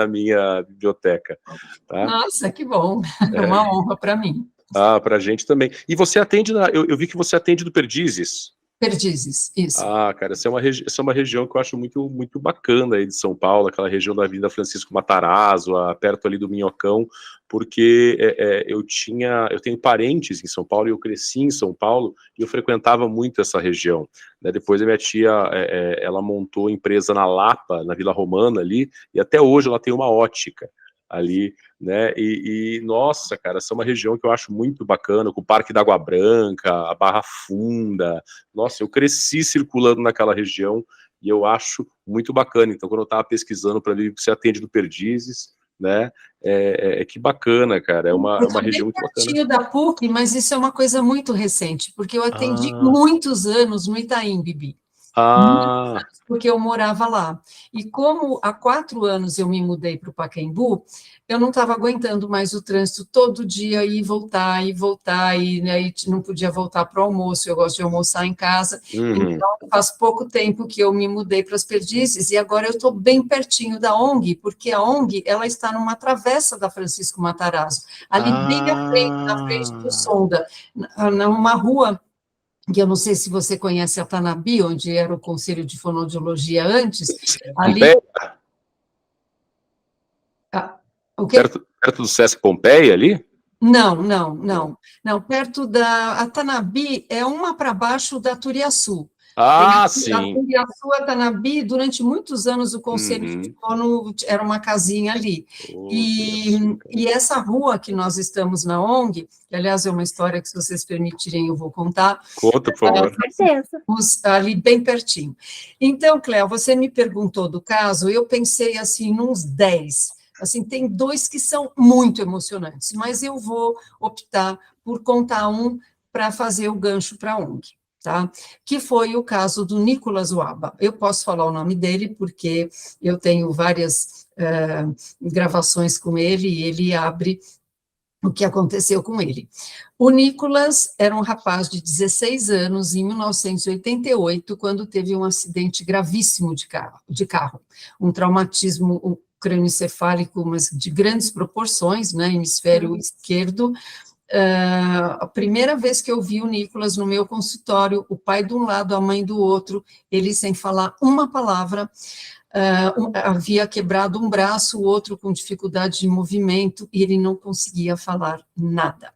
minha biblioteca. Tá? Nossa, que bom. É uma honra para mim. Para a gente também. E você atende, eu vi que você atende do Perdizes. Perdizes, isso. Cara, essa é uma região que eu acho muito, muito bacana aí de São Paulo, aquela região da Avenida Francisco Matarazzo, perto ali do Minhocão, porque eu tenho parentes em São Paulo, e eu cresci em São Paulo, e eu frequentava muito essa região, né? Depois a minha tia, ela montou empresa na Lapa, na Vila Romana ali, e até hoje ela tem uma ótica ali, né, nossa, cara, essa é uma região que eu acho muito bacana, com o Parque da Água Branca, a Barra Funda. Nossa, eu cresci circulando naquela região, e eu acho muito bacana. Então, quando eu estava pesquisando para ver que você atende do Perdizes, né, que bacana, cara, é uma região muito bacana. Eu da PUC, mas isso é uma coisa muito recente, porque eu atendi muitos anos no Itaim Bibi. Porque eu morava lá. E como há 4 anos eu me mudei para o Pacaembu, eu não estava aguentando mais o trânsito todo dia, ir e voltar, e né, não podia voltar para o almoço, eu gosto de almoçar em casa. Então, faz pouco tempo que eu me mudei para as Perdizes, e agora eu estou bem pertinho da ONG, porque a ONG ela está numa travessa da Francisco Matarazzo, ali bem na frente do Sonda, numa rua que eu não sei se você conhece a Tanabi, onde era o Conselho de Fonoaudiologia antes, ali... O quê? Perto do Sesc Pompeia, ali? Não, perto da... A Tanabi é uma para baixo da Turiaçu, Ah, sim. A sua Tanabi, durante muitos anos, o Conselho de Fono era uma casinha ali. E essa rua que nós estamos na ONG, que, aliás, é uma história que, se vocês permitirem, eu vou contar. Conta, por favor. Com certeza. Ali bem pertinho. Então, Cléo, você me perguntou do caso, eu pensei, assim, nos 10. Assim, tem 2 que são muito emocionantes, mas eu vou optar por contar um para fazer o gancho para a ONG. Tá? Que foi o caso do Nicolas Waba. Eu posso falar o nome dele porque eu tenho várias gravações com ele e ele abre o que aconteceu com ele. O Nicolas era um rapaz de 16 anos, em 1988, quando teve um acidente gravíssimo de carro, um traumatismo crânioencefálico, mas de grandes proporções, né, hemisfério esquerdo. A primeira vez que eu vi o Nicolas no meu consultório, o pai de um lado, a mãe do outro, ele sem falar uma palavra, havia quebrado um braço, o outro com dificuldade de movimento, e ele não conseguia falar nada.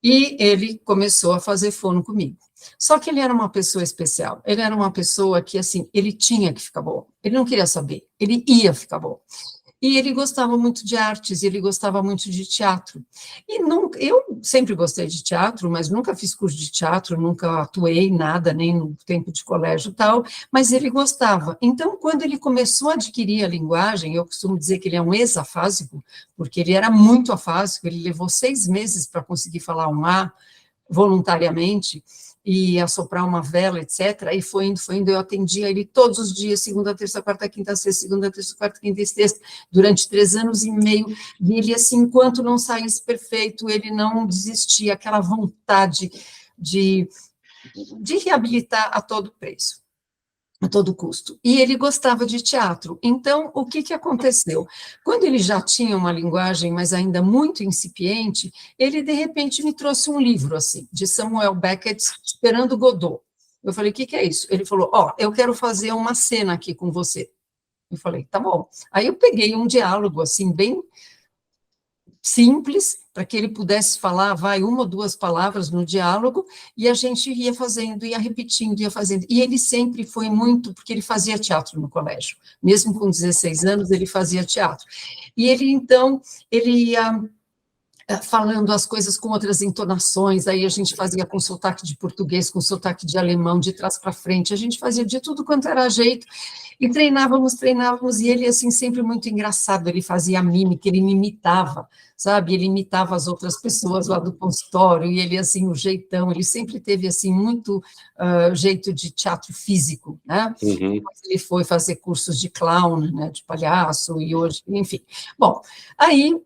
E ele começou a fazer fono comigo. Só que ele era uma pessoa especial, ele era uma pessoa que, assim, ele tinha que ficar bom, ele não queria saber, ele ia ficar bom. E ele gostava muito de artes, ele gostava muito de teatro. E eu sempre gostei de teatro, mas nunca fiz curso de teatro, nunca atuei nada, nem no tempo de colégio e tal, mas ele gostava. Então, quando ele começou a adquirir a linguagem, eu costumo dizer que ele é um ex-afásico, porque ele era muito afásico, ele levou 6 meses para conseguir falar um A voluntariamente, e assoprar uma vela, etc., e foi indo, eu atendia ele todos os dias, segunda, terça, quarta, quinta, sexta, segunda, terça, quarta, quinta e sexta, durante 3 anos e meio, e ele, assim, enquanto não saísse perfeito, ele não desistia, aquela vontade de reabilitar a todo preço, a todo custo. E ele gostava de teatro. Então, o que aconteceu? Quando ele já tinha uma linguagem, mas ainda muito incipiente, ele, de repente, me trouxe um livro, assim, de Samuel Beckett, Esperando Godot. Eu falei, o que é isso? Ele falou, eu quero fazer uma cena aqui com você. Eu falei, tá bom. Aí eu peguei um diálogo, assim, bem simples, para que ele pudesse falar, 1 ou 2 palavras no diálogo, e a gente ia fazendo, ia repetindo, ia fazendo. E ele sempre foi muito, porque ele fazia teatro no colégio, mesmo com 16 anos, ele fazia teatro. E ele, então, ele ia falando as coisas com outras entonações, aí a gente fazia com sotaque de português, com sotaque de alemão, de trás para frente, a gente fazia de tudo quanto era jeito, e treinávamos, e ele, assim, sempre muito engraçado, ele fazia mímica, ele me imitava, sabe, ele imitava as outras pessoas lá do consultório, e ele, assim, o jeitão, ele sempre teve, assim, muito jeito de teatro físico, né, Depois ele foi fazer cursos de clown, né, de palhaço, e hoje, enfim, bom, aí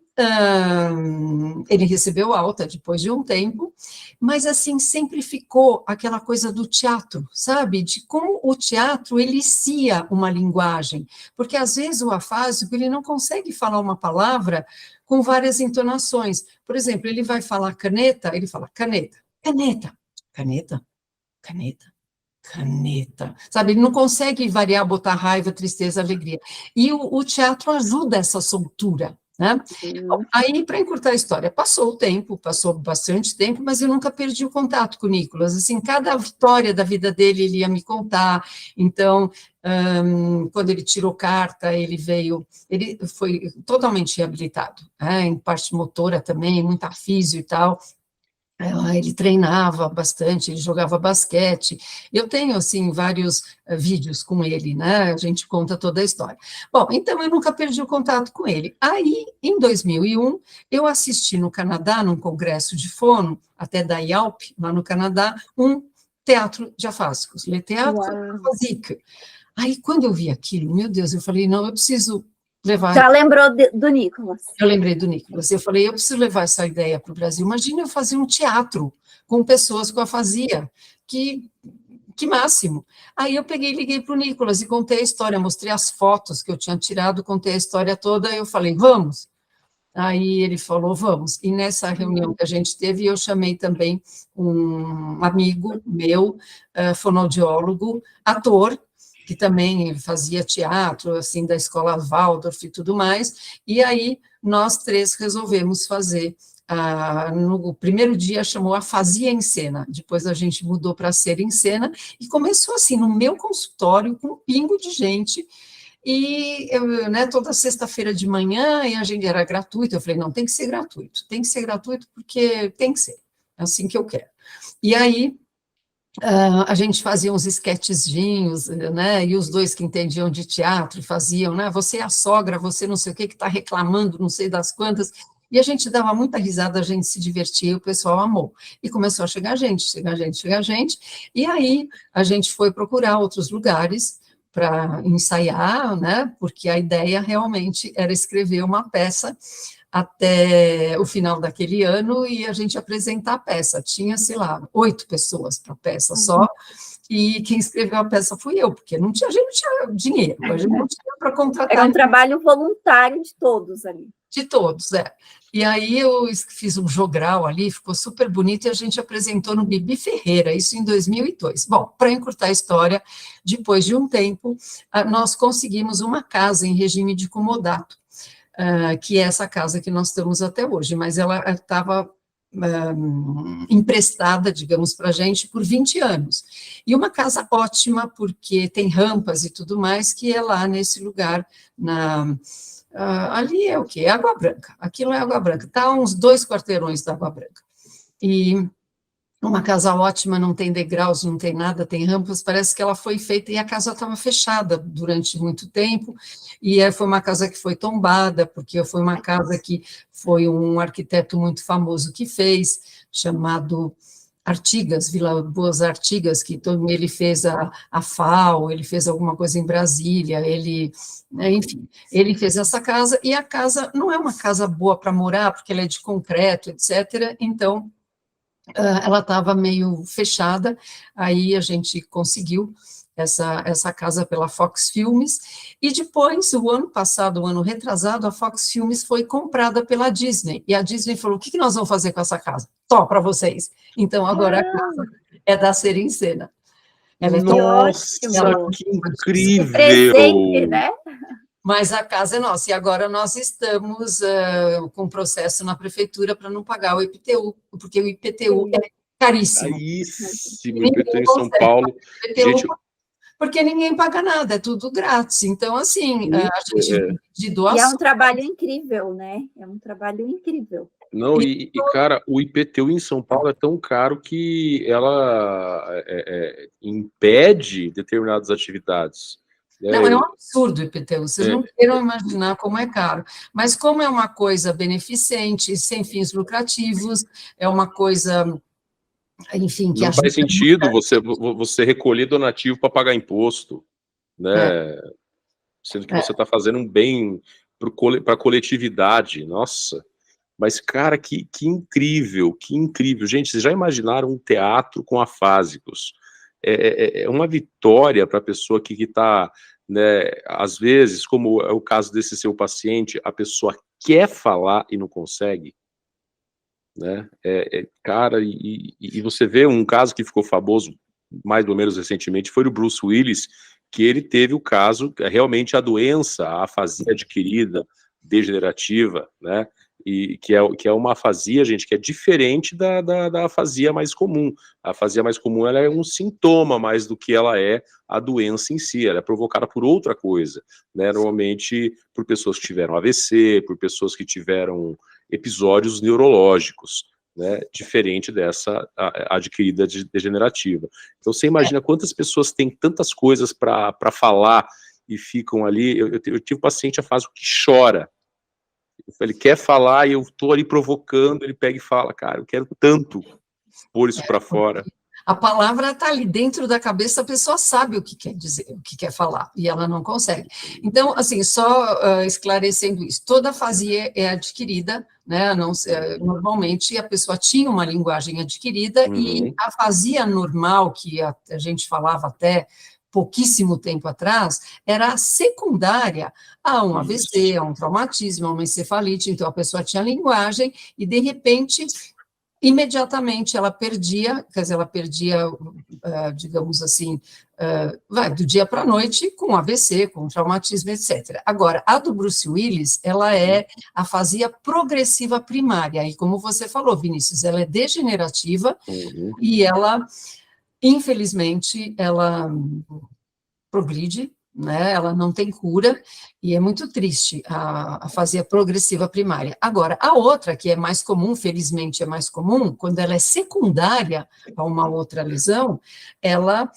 ele recebeu alta depois de um tempo, mas, assim, sempre ficou aquela coisa do teatro, sabe? De como o teatro elicia uma linguagem, porque, às vezes, o afásico, ele não consegue falar uma palavra com várias entonações. Por exemplo, ele vai falar caneta, ele fala caneta, caneta, caneta, caneta, caneta, sabe? Ele não consegue variar, botar raiva, tristeza, alegria. E o teatro ajuda essa soltura, né? Bom, aí, para encurtar a história, passou bastante tempo, mas eu nunca perdi o contato com o Nicolas, assim, cada vitória da vida dele, ele ia me contar, então, quando ele tirou carta, ele foi totalmente reabilitado, né, em parte motora também, muita físio e tal. Ele treinava bastante, ele jogava basquete. Eu tenho, assim, vários vídeos com ele, né? A gente conta toda a história. Bom, então eu nunca perdi o contato com ele. Aí, em 2001, eu assisti no Canadá, num congresso de fono, até da IALP, lá no Canadá, um teatro de afásicos, Le Théâtre Aphasique. Aí, quando eu vi aquilo, meu Deus, eu falei, não, eu preciso levar... Já lembrou do Nicolas? Eu lembrei do Nicolas, eu falei, eu preciso levar essa ideia para o Brasil, imagina eu fazer um teatro com pessoas com afasia, que máximo. Aí eu peguei e liguei para o Nicolas e contei a história, mostrei as fotos que eu tinha tirado, contei a história toda, eu falei, vamos? Aí ele falou, vamos. E nessa reunião que a gente teve, eu chamei também um amigo meu, fonoaudiólogo, ator, que também fazia teatro, assim, da escola Waldorf e tudo mais, e aí nós 3 resolvemos fazer no primeiro dia chamou Afasia em Cena, depois a gente mudou para Ser em Cena, e começou assim, no meu consultório, com um pingo de gente, e eu, né, toda sexta-feira de manhã, e a gente era gratuito, eu falei, não, tem que ser gratuito porque tem que ser, é assim que eu quero. E aí, a gente fazia uns esquetezinhos, né, e os dois que entendiam de teatro faziam, né, você é a sogra, você não sei o que está reclamando, não sei das quantas, e a gente dava muita risada, a gente se divertia, o pessoal amou. E começou a chegar gente, e aí a gente foi procurar outros lugares para ensaiar, né, porque a ideia realmente era escrever uma peça até o final daquele ano e a gente apresentar a peça. Tinha, sei lá, 8 pessoas para a peça só, e quem escreveu a peça fui eu, porque a gente não tinha dinheiro, a gente não tinha para contratar. Era um trabalho voluntário de todos ali. De todos, é. E aí eu fiz um jogral ali, ficou super bonito, e a gente apresentou no Bibi Ferreira, isso em 2002. Bom, para encurtar a história, depois de um tempo, nós conseguimos uma casa em regime de comodato, que é essa casa que nós estamos até hoje, mas ela estava emprestada, digamos, para a gente por 20 anos. E uma casa ótima, porque tem rampas e tudo mais, que é lá nesse lugar, ali é o quê? É Água Branca. Aquilo é Água Branca. Está a uns 2 quarteirões da Água Branca. E uma casa ótima, não tem degraus, não tem nada, tem rampas, parece que ela foi feita, e a casa estava fechada durante muito tempo, e foi uma casa que foi tombada, porque foi uma casa que foi um arquiteto muito famoso que fez, chamado Artigas, Vila Boas Artigas, que ele fez a FAO, ele fez alguma coisa em Brasília, enfim, ele fez essa casa, e a casa não é uma casa boa para morar, porque ela é de concreto, etc., então ela estava meio fechada, aí a gente conseguiu essa casa pela Fox Filmes, e depois, o ano passado, o ano retrasado, a Fox Filmes foi comprada pela Disney, e a Disney falou, o que nós vamos fazer com essa casa? Tó, para vocês. Então, agora a casa é da Ser em Cena. Nossa, que incrível! Presente, né? Mas a casa é nossa, e agora nós estamos com processo na prefeitura para não pagar o IPTU, porque o IPTU é caríssimo. Caríssimo, IPTU em São Paulo. Gente, porque ninguém paga nada, é tudo grátis. Então, assim, a gente de doação. E é um trabalho incrível, né? É um trabalho incrível. Não, cara, o IPTU em São Paulo é tão caro que ela impede determinadas atividades. Não, é um absurdo o IPTU, vocês não queiram imaginar como é caro. Mas como é uma coisa beneficente, sem fins lucrativos, é uma coisa, enfim, que não faz sentido você recolher donativo para pagar imposto, né? Sendo que você está fazendo um bem para a coletividade. Nossa, mas, cara, que incrível, que incrível. Gente, vocês já imaginaram um teatro com afásicos? É uma vitória para a pessoa que está, né, às vezes, como é o caso desse seu paciente, a pessoa quer falar e não consegue, né? Cara, e você vê um caso que ficou famoso mais ou menos recentemente, foi o Bruce Willis, que ele teve o caso, realmente a doença, a afasia adquirida, degenerativa, né? E que é uma afasia, gente, que é diferente da afasia mais comum. A afasia mais comum, ela é um sintoma mais do que ela é a doença em si, ela é provocada por outra coisa, né? Normalmente por pessoas que tiveram AVC, por pessoas que tiveram episódios neurológicos, né? Diferente dessa adquirida degenerativa. Então você imagina quantas pessoas têm tantas coisas para falar e ficam ali. Eu tive um paciente afásico que chora. Ele quer falar e eu estou ali provocando, ele pega e fala, cara, eu quero tanto pôr isso para fora. A palavra está ali dentro da cabeça, a pessoa sabe o que quer dizer, o que quer falar, e ela não consegue. Então, assim, só esclarecendo isso, toda afasia é adquirida, né? Normalmente a pessoa tinha uma linguagem adquirida, e a afasia normal, que a gente falava até pouquíssimo tempo atrás, era secundária a um AVC, a um traumatismo, a uma encefalite. Então, a pessoa tinha linguagem e, de repente, imediatamente ela perdia, quer dizer, digamos assim, do dia para a noite com AVC, com traumatismo, etc. Agora, a do Bruce Willis, ela é a afasia progressiva primária, e como você falou, Vinícius, ela é degenerativa, e ela, infelizmente, ela progride, né? Ela não tem cura, e é muito triste a afasia progressiva primária. Agora, a outra, que é mais comum, felizmente é mais comum, quando ela é secundária a uma outra lesão, ela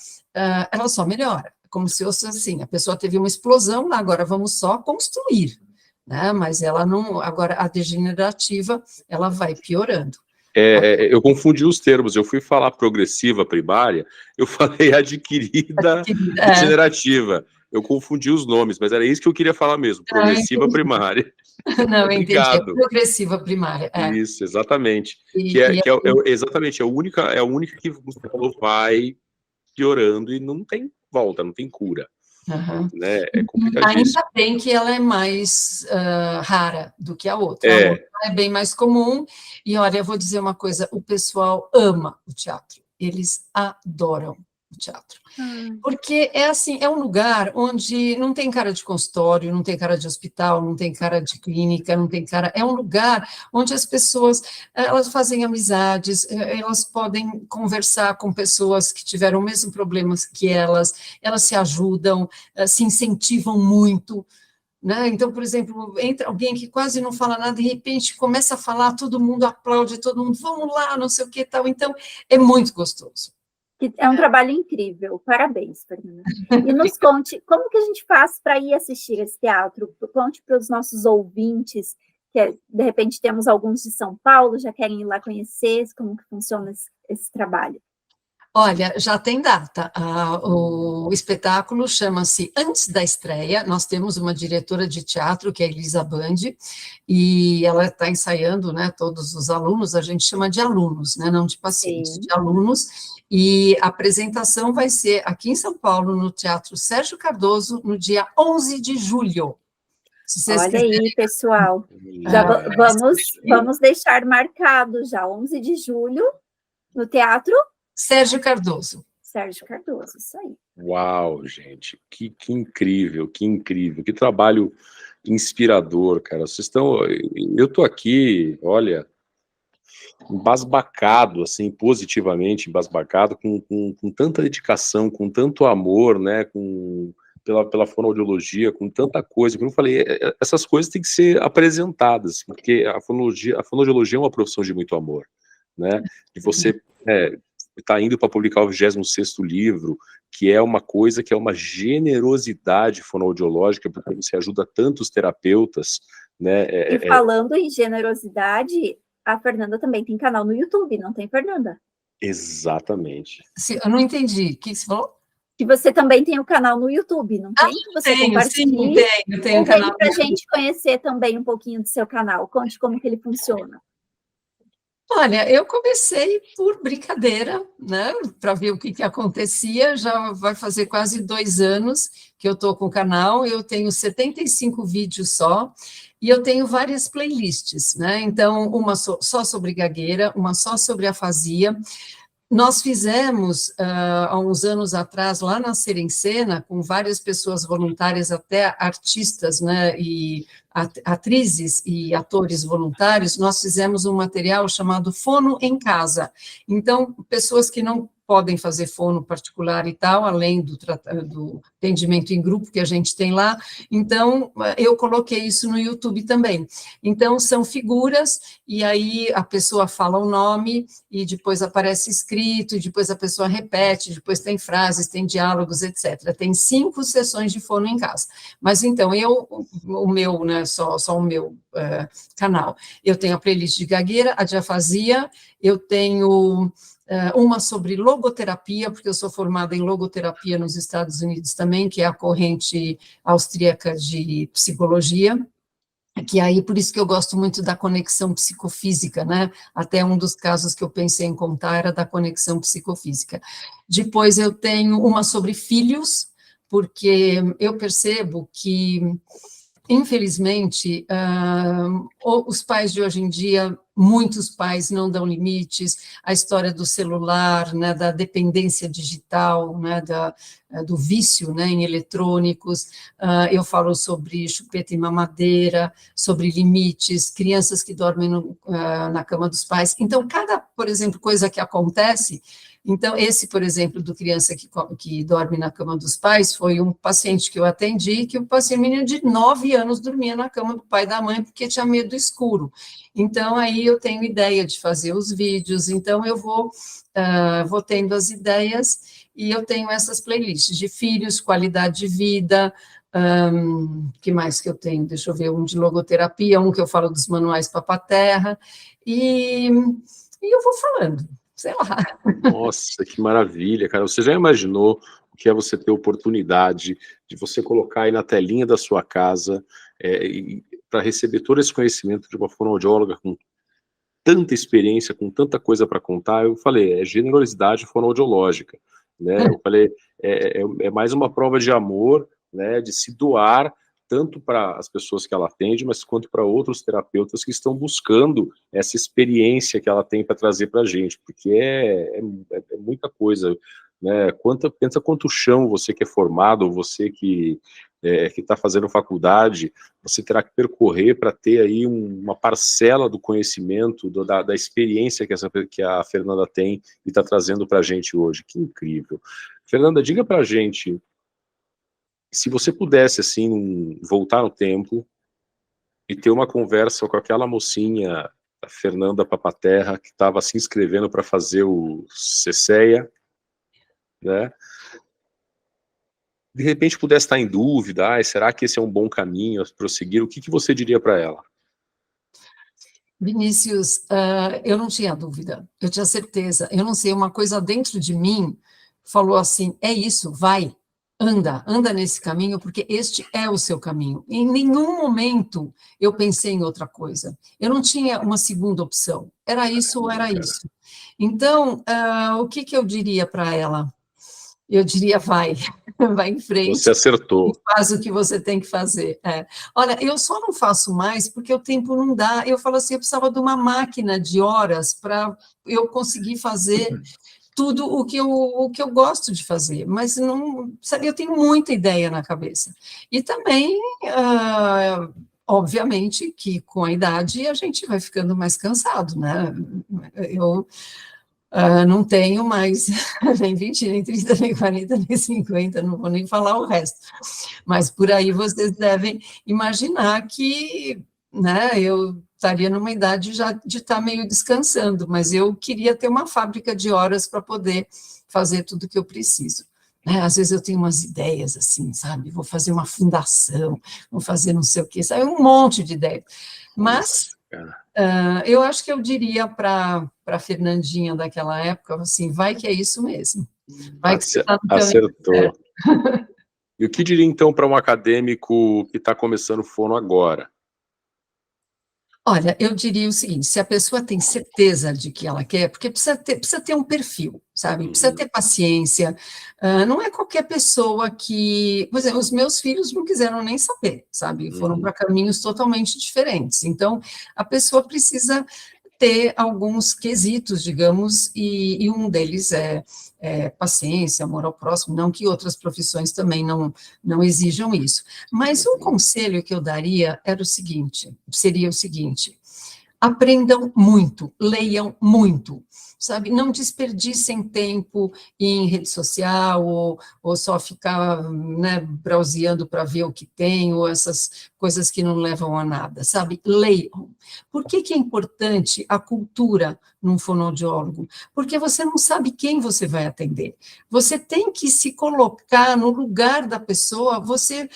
só melhora, como se fosse assim, a pessoa teve uma explosão, agora vamos só construir, né? Mas ela não, agora a degenerativa, ela vai piorando. Eu confundi os termos, eu fui falar progressiva primária, eu falei adquirida degenerativa. Eu confundi os nomes, mas era isso que eu queria falar mesmo, progressiva primária. Não, entendi, é progressiva primária. Isso, exatamente. Exatamente, é a única que você falou vai piorando e não tem volta, não tem cura. Né? É complicadíssimo. Ainda bem que ela é mais rara do que a outra. A outra é bem mais comum. E olha, eu vou dizer uma coisa: o pessoal ama o teatro, eles adoram o teatro. Porque é assim, é um lugar onde não tem cara de consultório, não tem cara de hospital, não tem cara de clínica, não tem cara. É um lugar onde as pessoas elas fazem amizades, elas podem conversar com pessoas que tiveram o mesmo problema que elas se ajudam, se incentivam muito. Né? Então, por exemplo, entra alguém que quase não fala nada, de repente começa a falar, todo mundo aplaude, todo mundo, vamos lá, não sei o que tal. Então, é muito gostoso. É um trabalho incrível, parabéns, Fernanda. E nos conte, como que a gente faz para ir assistir esse teatro? Conte para os nossos ouvintes, que de repente temos alguns de São Paulo, já querem ir lá conhecer como que funciona esse trabalho. Olha, já tem data. O espetáculo chama-se Antes da Estreia. Nós temos uma diretora de teatro, que é a Elisa Bandi, e ela está ensaiando, né, todos os alunos, a gente chama de alunos, né, não de pacientes, de alunos, e a apresentação vai ser aqui em São Paulo, no Teatro Sérgio Cardoso, no dia 11 de julho. Olha aí, pessoal, já vamos deixar marcado já, 11 de julho, no Teatro Sérgio Cardoso. Sérgio Cardoso, isso aí. Uau, gente, que incrível, que trabalho inspirador, cara. Eu tô aqui, olha, embasbacado, assim, positivamente embasbacado, com tanta dedicação, com tanto amor, né, pela fonoaudiologia, com tanta coisa. Como eu falei, essas coisas têm que ser apresentadas, porque a fonoaudiologia é uma profissão de muito amor, né, e você está indo para publicar o 26º livro, que é uma coisa que é uma generosidade fonoaudiológica, porque você ajuda tantos terapeutas, né. E falando em generosidade, a Fernanda também tem canal no YouTube, não tem, Fernanda? Exatamente. Eu não entendi. O que você falou? Que você também tem o canal no YouTube, não tem? Você tenho um canal. Para a gente conhecer também um pouquinho do seu canal. Conte como que ele funciona. Olha, eu comecei por brincadeira, né, para ver o que acontecia, já vai fazer quase 2 anos que eu estou com o canal, eu tenho 75 vídeos só, e eu tenho várias playlists, né, então uma só sobre gagueira, uma só sobre afasia. Nós fizemos, há uns anos atrás, lá na Ser em Cena, com várias pessoas voluntárias, até artistas, né, e atrizes e atores voluntários, nós fizemos um material chamado Fono em Casa. Então, pessoas que não podem fazer fono particular e tal, além do atendimento em grupo que a gente tem lá, então, eu coloquei isso no YouTube também. Então, são figuras, e aí a pessoa fala o nome, e depois aparece escrito, e depois a pessoa repete, depois tem frases, tem diálogos, etc. Tem 5 sessões de fono em casa. Mas, então, o meu, né, só o meu canal, eu tenho a playlist de gagueira, a de afasia, eu tenho uma sobre logoterapia, porque eu sou formada em logoterapia nos Estados Unidos também, que é a corrente austríaca de psicologia, que aí, por isso que eu gosto muito da conexão psicofísica, né? Até um dos casos que eu pensei em contar era da conexão psicofísica. Depois eu tenho uma sobre filhos, porque eu percebo que infelizmente, os pais de hoje em dia, muitos pais não dão limites, a história do celular, né, da dependência digital, né, do vício, né, em eletrônicos, eu falo sobre chupeta e mamadeira, sobre limites, crianças que dormem na cama dos pais. Então, cada, por exemplo, coisa que acontece. Então, esse, por exemplo, do criança que dorme na cama dos pais, foi um paciente que eu atendi, que o paciente, menino de 9 anos, dormia na cama do pai e da mãe, porque tinha medo do escuro. Então, aí eu tenho ideia de fazer os vídeos, então eu vou tendo as ideias, e eu tenho essas playlists de filhos, qualidade de vida, que mais que eu tenho? Deixa eu ver, um de logoterapia, um que eu falo dos manuais Papaterra, e eu vou falando. Sei lá. Nossa, que maravilha, cara. Você já imaginou o que é você ter oportunidade de você colocar aí na telinha da sua casa para receber todo esse conhecimento de uma fonoaudióloga com tanta experiência, com tanta coisa para contar? Eu falei, é generosidade fonoaudiológica, né? Eu falei, é mais uma prova de amor, né, de se doar tanto para as pessoas que ela atende, mas quanto para outros terapeutas que estão buscando essa experiência que ela tem para trazer para a gente, porque é muita coisa, né? Pensa quanto chão você que é formado, você que está fazendo faculdade, você terá que percorrer para ter aí uma parcela do conhecimento, da experiência que a Fernanda tem e está trazendo para a gente hoje. Que incrível. Fernanda, diga para a gente, se você pudesse, assim, voltar no tempo e ter uma conversa com aquela mocinha, a Fernanda Papaterra, que estava se inscrevendo para fazer o CCEA, né? De repente pudesse estar em dúvida, será que esse é um bom caminho a prosseguir? O que você diria para ela? Vinícius, eu não tinha dúvida, eu tinha certeza. Eu não sei, uma coisa dentro de mim falou assim, é isso, vai. Anda nesse caminho, porque este é o seu caminho. Em nenhum momento eu pensei em outra coisa. Eu não tinha uma segunda opção. Era isso ou era isso. Então, o que eu diria para ela? Eu diria, vai em frente. Você acertou. E faz o que você tem que fazer. Olha, eu só não faço mais porque o tempo não dá. Eu falo assim, eu precisava de uma máquina de horas para eu conseguir fazer tudo o que eu gosto de fazer, mas não, sabe, eu tenho muita ideia na cabeça. E também, obviamente, que com a idade a gente vai ficando mais cansado, né? Eu não tenho mais nem 20, nem 30, nem 40, nem 50, não vou nem falar o resto. Mas por aí vocês devem imaginar que, né, eu estaria numa idade já de estar meio descansando, mas eu queria ter uma fábrica de horas para poder fazer tudo que eu preciso. Às vezes eu tenho umas ideias assim, sabe? Vou fazer uma fundação, vou fazer não sei o quê, sabe? Um monte de ideias. Mas eu acho que eu diria para a Fernandinha daquela época, assim, vai que é isso mesmo. Vai que você tá no acertou. E o que diria, então, para um acadêmico que está começando fono agora? Olha, eu diria o seguinte, se a pessoa tem certeza de que ela quer, porque precisa ter um perfil, sabe? Precisa ter paciência, não é qualquer pessoa que... Por exemplo, os meus filhos não quiseram nem saber, sabe? Foram para caminhos totalmente diferentes. Então, a pessoa precisa ter alguns quesitos, digamos, e um deles é paciência, amor ao próximo, não que outras profissões também não exijam isso. Mas um conselho que eu daria seria o seguinte, aprendam muito, leiam muito, sabe? Não desperdicem tempo em rede social ou só ficar, né, browseando para ver o que tem, ou essas coisas que não levam a nada, sabe? Leiam. Por que é importante a cultura num fonoaudiólogo? Porque você não sabe quem você vai atender. Você tem que se colocar no lugar da pessoa, você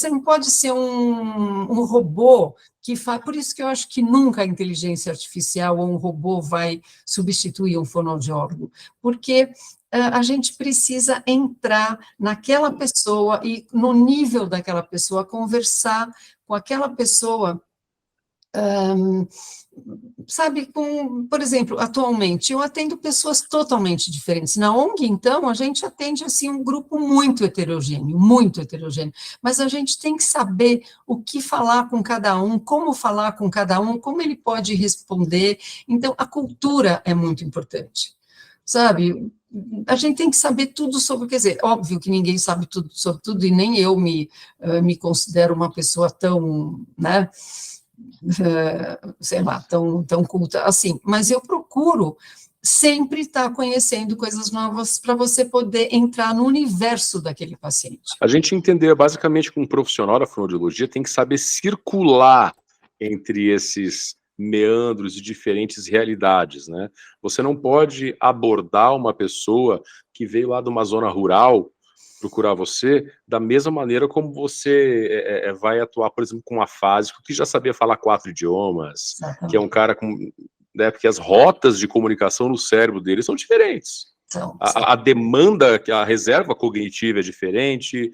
não pode ser um robô que faz... Por isso que eu acho que nunca a inteligência artificial ou um robô vai substituir um fonoaudiólogo, porque a gente precisa entrar naquela pessoa e, no nível daquela pessoa, conversar com aquela pessoa sabe, por exemplo, atualmente eu atendo pessoas totalmente diferentes. Na ONG, então, a gente atende assim um grupo muito heterogêneo, mas a gente tem que saber o que falar com cada um, como falar com cada um, como ele pode responder. Então, a cultura é muito importante, sabe? A gente tem que saber tudo sobre, quer dizer, óbvio que ninguém sabe tudo sobre tudo, e nem eu me considero uma pessoa tão, né, sei lá, tão culta assim, mas eu procuro sempre estar conhecendo coisas novas para você poder entrar no universo daquele paciente. A gente entender, basicamente, que um profissional da fonoaudiologia tem que saber circular entre esses meandros de diferentes realidades, né? Você não pode abordar uma pessoa que veio lá de uma zona rural procurar você da mesma maneira como você vai atuar, por exemplo, com um afásico que já sabia falar 4 idiomas, Exatamente. que é um cara com... né, porque as rotas de comunicação no cérebro dele são diferentes. A demanda, a reserva cognitiva é diferente,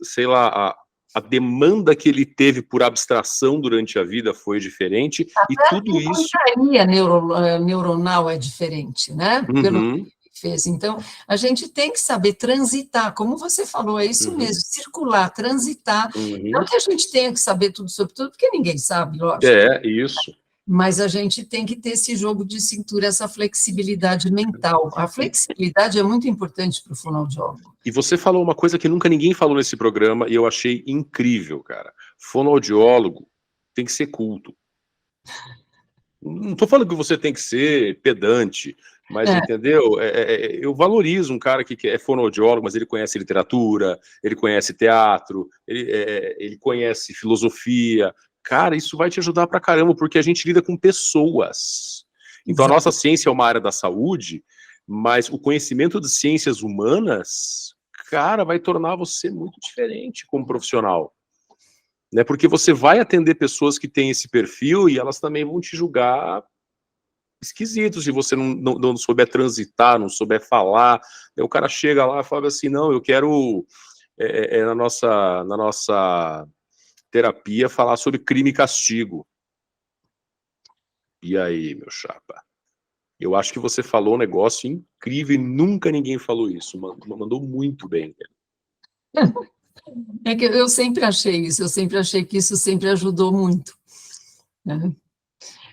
sei lá, a demanda que ele teve por abstração durante a vida foi diferente, e tudo isso... A engenharia neuronal é diferente, né? Pelo que fez. Então, a gente tem que saber transitar, como você falou, é isso mesmo, circular, transitar. Não que a gente tenha que saber tudo sobre tudo, porque ninguém sabe, lógico. É, isso. Mas a gente tem que ter esse jogo de cintura, essa flexibilidade mental. A flexibilidade é muito importante para o fonoaudiólogo. E você falou uma coisa que nunca ninguém falou nesse programa, e eu achei incrível, cara. Fonoaudiólogo tem que ser culto. Não estou falando que você tem que ser pedante, mas, entendeu? Eu valorizo um cara que é fonoaudiólogo, mas ele conhece literatura, ele conhece teatro, ele conhece filosofia. Cara, isso vai te ajudar pra caramba, porque a gente lida com pessoas. Então, a nossa ciência é uma área da saúde, mas o conhecimento de ciências humanas, cara, vai tornar você muito diferente como profissional. Né? Porque você vai atender pessoas que têm esse perfil e elas também vão te julgar esquisitos se você não souber transitar, não souber falar. O cara chega lá e fala assim, não, eu quero, na nossa terapia, falar sobre crime e castigo. E aí, meu chapa? Eu acho que você falou um negócio incrível e nunca ninguém falou isso. Mandou muito bem. É que eu sempre achei isso, eu sempre achei que isso sempre ajudou muito, né?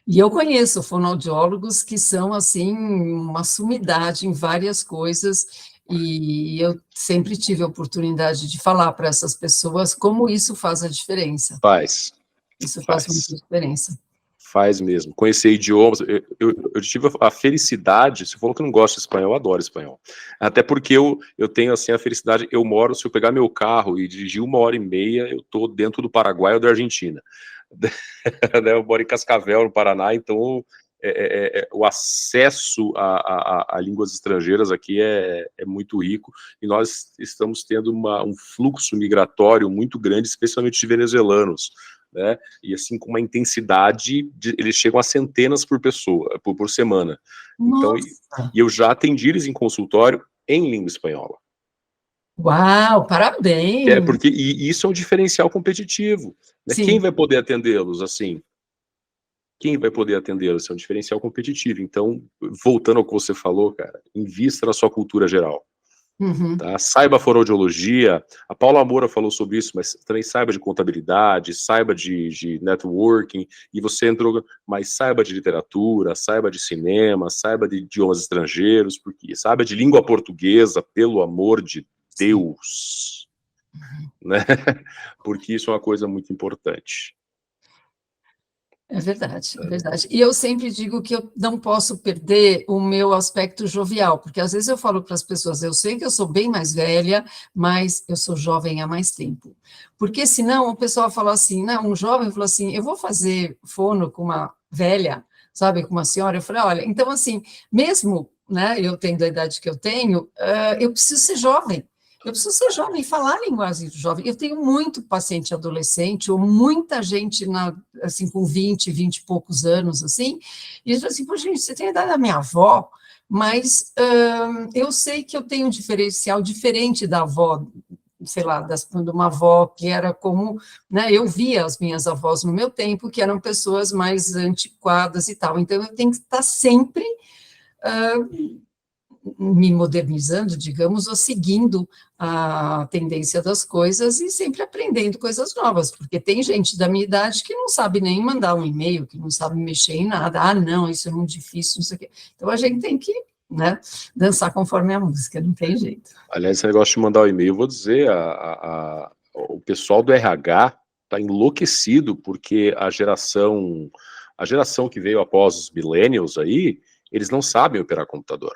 E eu conheço fonoaudiólogos que são, assim, uma sumidade em várias coisas, e eu sempre tive a oportunidade de falar para essas pessoas como isso faz a diferença. Faz. Isso faz muita diferença. Faz mesmo. Conhecer idiomas. Eu tive a felicidade, você falou que não gosta de espanhol, eu adoro espanhol. Até porque eu tenho, assim, a felicidade, eu moro, se eu pegar meu carro e dirigir 1h30, eu tô dentro do Paraguai ou da Argentina. Eu moro em Cascavel, no Paraná, então o acesso a línguas estrangeiras aqui é muito rico, e nós estamos tendo um fluxo migratório muito grande, especialmente de venezuelanos, né? E assim, com uma intensidade, eles chegam a centenas por pessoa, por semana. Então, e eu já atendi eles em consultório em língua espanhola. Uau, parabéns! Porque isso é um diferencial competitivo. Né? Quem vai poder atendê-los assim? Quem vai poder atendê-los? Isso é um diferencial competitivo. Então, voltando ao que você falou, cara, invista na sua cultura geral. Tá? Saiba a fonoaudiologia, a Paula Moura falou sobre isso, mas também saiba de contabilidade, saiba de networking, e você entrou, mas saiba de literatura, saiba de cinema, saiba de idiomas estrangeiros, porque saiba de língua portuguesa, pelo amor de Deus, né? Porque isso é uma coisa muito importante. É verdade, é verdade. E eu sempre digo que eu não posso perder o meu aspecto jovial, porque às vezes eu falo para as pessoas, eu sei que eu sou bem mais velha, mas eu sou jovem há mais tempo. Porque senão o pessoal fala assim, né, um jovem falou assim, eu vou fazer fono com uma velha, sabe, com uma senhora. Eu falei, olha, então assim, mesmo, né, eu tendo a idade que eu tenho, eu preciso ser jovem. Eu preciso ser jovem, falar linguagem jovem. Eu tenho muito paciente adolescente, ou muita gente assim, com 20 e poucos anos, assim, e eles falam assim, pô, gente, você tem a idade da minha avó, mas eu sei que eu tenho um diferencial diferente da avó sei lá, de uma avó que era como, né, eu via as minhas avós no meu tempo, que eram pessoas mais antiquadas e tal, então eu tenho que estar sempre me modernizando, digamos, ou seguindo a tendência das coisas e sempre aprendendo coisas novas, porque tem gente da minha idade que não sabe nem mandar um e-mail, que não sabe mexer em nada, não, isso é muito difícil, não sei o quê. Então a gente tem que, né, dançar conforme a música, não tem jeito. Aliás, esse negócio de mandar o e-mail, eu vou dizer, o pessoal do RH está enlouquecido, porque a geração que veio após os millennials aí, eles não sabem operar computador.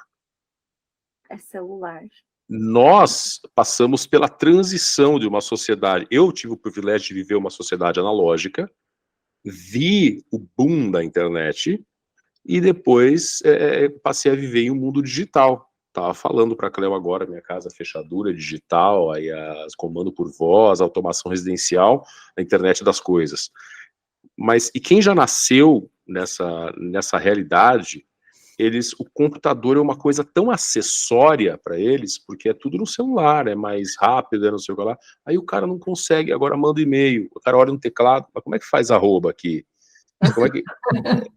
É celular. Nós passamos pela transição de uma sociedade. Eu tive o privilégio de viver uma sociedade analógica, vi o boom da internet e depois passei a viver em um mundo digital. Estava falando para a Cleo agora, minha casa fechadura digital, aí as comando por voz, automação residencial, a internet das coisas. Mas e quem já nasceu nessa realidade, o computador é uma coisa tão acessória para eles, porque é tudo no celular, é mais rápido, não sei o que lá. Aí o cara não consegue, agora manda e-mail, o cara olha no teclado, mas como é que faz arroba aqui? Como é que...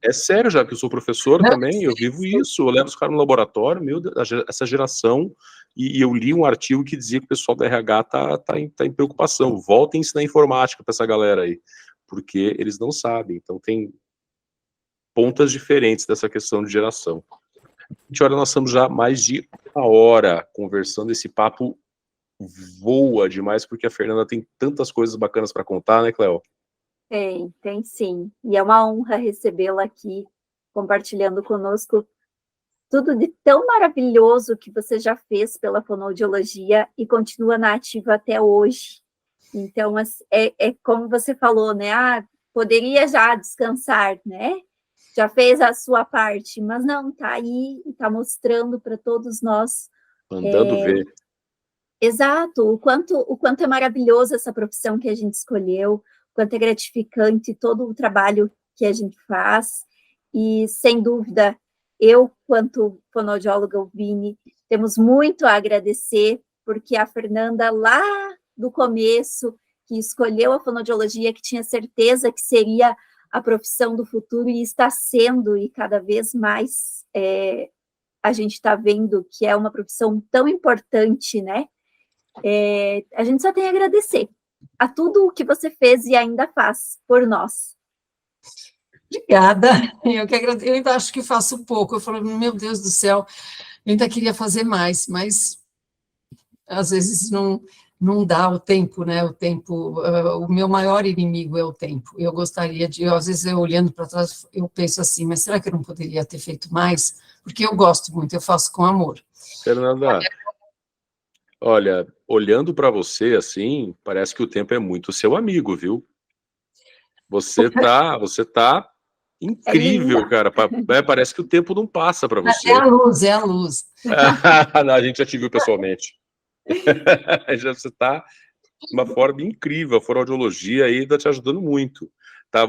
É sério, já que eu sou professor também, eu vivo isso, eu levo os caras no laboratório, meu Deus, essa geração, e eu li um artigo que dizia que o pessoal da RH tá em preocupação, voltem a ensinar informática para essa galera aí, porque eles não sabem, então tem pontas diferentes dessa questão de geração. Gente, olha, nós estamos já mais de uma hora conversando, esse papo voa demais, porque a Fernanda tem tantas coisas bacanas para contar, né, Cleo? Tem sim. E é uma honra recebê-la aqui, compartilhando conosco tudo de tão maravilhoso que você já fez pela fonoaudiologia e continua na ativa até hoje. Então, é como você falou, né? Poderia já descansar, né? Já fez a sua parte, mas não, tá aí e tá mostrando para todos nós. Mandando ver. Exato, o quanto é maravilhoso essa profissão que a gente escolheu, o quanto é gratificante todo o trabalho que a gente faz, e sem dúvida, eu, quanto fonoaudióloga, o Vini, temos muito a agradecer, porque a Fernanda, lá do começo, que escolheu a fonoaudiologia, que tinha certeza que seria a profissão do futuro, e está sendo, e cada vez mais a gente está vendo que é uma profissão tão importante, né? A gente só tem a agradecer a tudo o que você fez e ainda faz por nós. Obrigada, eu ainda acho que faço pouco, eu falo, meu Deus do céu, eu ainda queria fazer mais, mas às vezes não dá o tempo, né, o meu maior inimigo é o tempo, eu gostaria às vezes eu olhando para trás, eu penso assim, mas será que eu não poderia ter feito mais? Porque eu gosto muito, eu faço com amor. Fernanda, olha, olhando para você assim, parece que o tempo é muito seu amigo, viu? Você tá incrível, cara. Parece que o tempo não passa para você. É a luz, é a luz. Não, a gente já te viu pessoalmente. Você tá de uma forma incrível. A fonoaudiologia aí está te ajudando muito. Tá?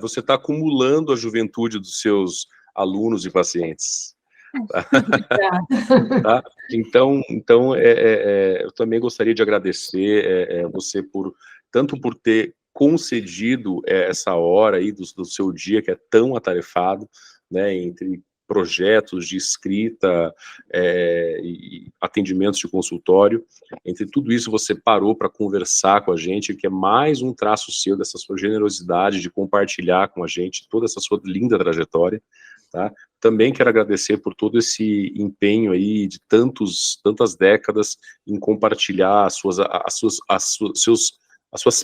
Você está acumulando a juventude dos seus alunos e pacientes. Tá? Então eu também gostaria de agradecer você tanto por ter concedido essa hora aí do seu dia, que é tão atarefado, né, entre projetos de escrita e atendimentos de consultório. Entre tudo isso, você parou para conversar com a gente, que é mais um traço seu, dessa sua generosidade de compartilhar com a gente toda essa sua linda trajetória. Tá? Também quero agradecer por todo esse empenho aí de tantas décadas em compartilhar as suas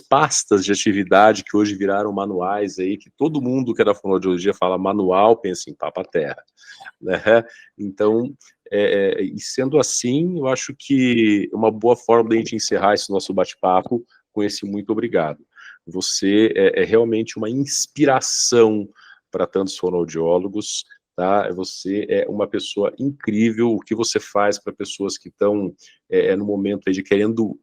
pastas de atividade, que hoje viraram manuais aí, que todo mundo que é da fonoaudiologia fala manual, pensa em papa-terra, né? Então, e sendo assim, eu acho que uma boa forma de a gente encerrar esse nosso bate-papo com esse muito obrigado. Você é realmente uma inspiração para tantos fonoaudiólogos, tá? Você é uma pessoa incrível. O que você faz para pessoas que estão no momento aí de querendo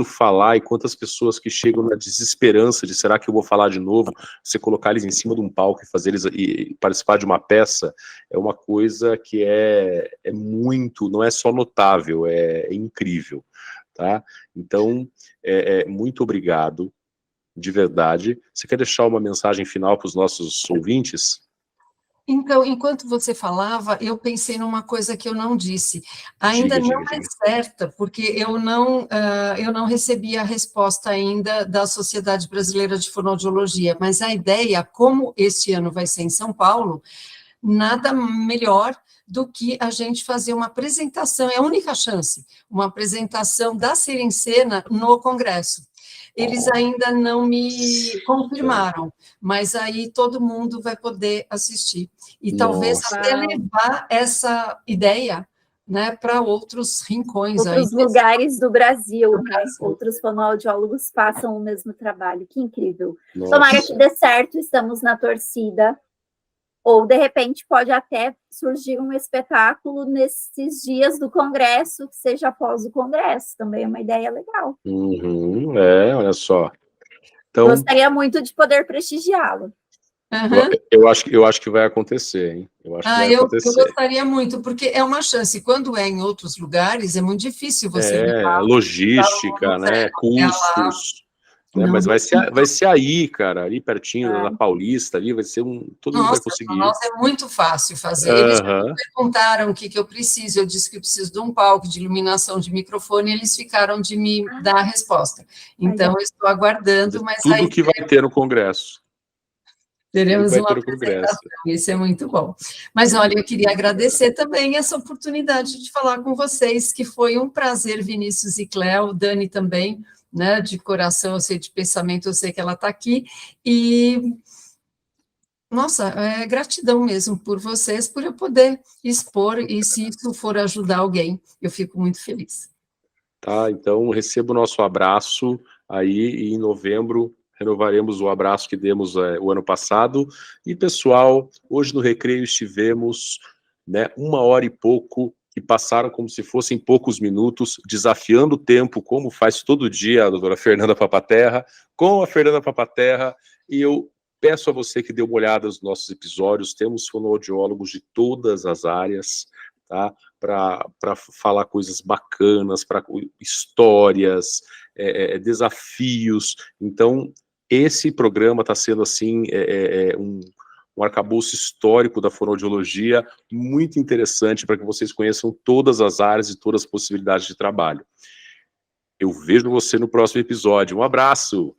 falar, e quantas pessoas que chegam na desesperança de será que eu vou falar de novo, você colocar eles em cima de um palco e fazer eles participar de uma peça, é uma coisa que é muito, não é só notável, é incrível. tá? Então, muito obrigado, de verdade. Você quer deixar uma mensagem final para os nossos ouvintes? Então, enquanto você falava, eu pensei numa coisa que eu não disse. Ainda Diga, não é certa, porque eu não recebi a resposta ainda da Sociedade Brasileira de Fonoaudiologia, mas a ideia, como este ano vai ser em São Paulo, nada melhor do que a gente fazer uma apresentação, é a única chance, uma apresentação da Cirencena no Congresso. Eles ainda não me confirmaram, mas aí todo mundo vai poder assistir. E talvez até levar essa ideia, né, para outros rincões. Outros lugares do Brasil, né? Outros fonoaudiólogos façam o mesmo trabalho. Que incrível. Nossa. Tomara que dê certo, estamos na torcida. Ou, de repente, pode até surgir um espetáculo nesses dias do Congresso, que seja após o Congresso. Também é uma ideia legal. Olha só. Então, gostaria muito de poder prestigiá-lo. Eu acho que vai acontecer, hein? Eu gostaria muito, porque é uma chance. Quando é em outros lugares, é muito difícil você... logística, né? Custos... Mas vai ser aí, cara, ali pertinho da Paulista, ali vai ser todo mundo vai conseguir. Nossa, é muito fácil fazer. Eles me perguntaram o que eu preciso, eu disse que eu preciso de um palco, de iluminação, de microfone, e eles ficaram de me dar a resposta. Então, eu estou aguardando, mas tudo aí... que vai ter no Congresso. Teremos uma apresentação, isso é muito bom. Mas, olha, eu queria agradecer também essa oportunidade de falar com vocês, que foi um prazer, Vinícius e Cléo, Dani também, né, de coração, eu sei, de pensamento, eu sei que ela está aqui, e, nossa, gratidão mesmo por vocês, por eu poder expor, e se isso for ajudar alguém, eu fico muito feliz. Tá, então, receba o nosso abraço aí, e em novembro renovaremos o abraço que demos o ano passado, e pessoal, hoje no Recreio estivemos, né, 1 hora e pouco, que passaram como se fossem poucos minutos, desafiando o tempo, como faz todo dia a doutora Fernanda Papaterra, com a Fernanda Papaterra, e eu peço a você que dê uma olhada nos nossos episódios, temos fonoaudiólogos de todas as áreas, tá? Para falar coisas bacanas, para histórias, desafios. Então, esse programa está sendo, assim, um arcabouço histórico da fonoaudiologia, muito interessante para que vocês conheçam todas as áreas e todas as possibilidades de trabalho. Eu vejo você no próximo episódio. Um abraço!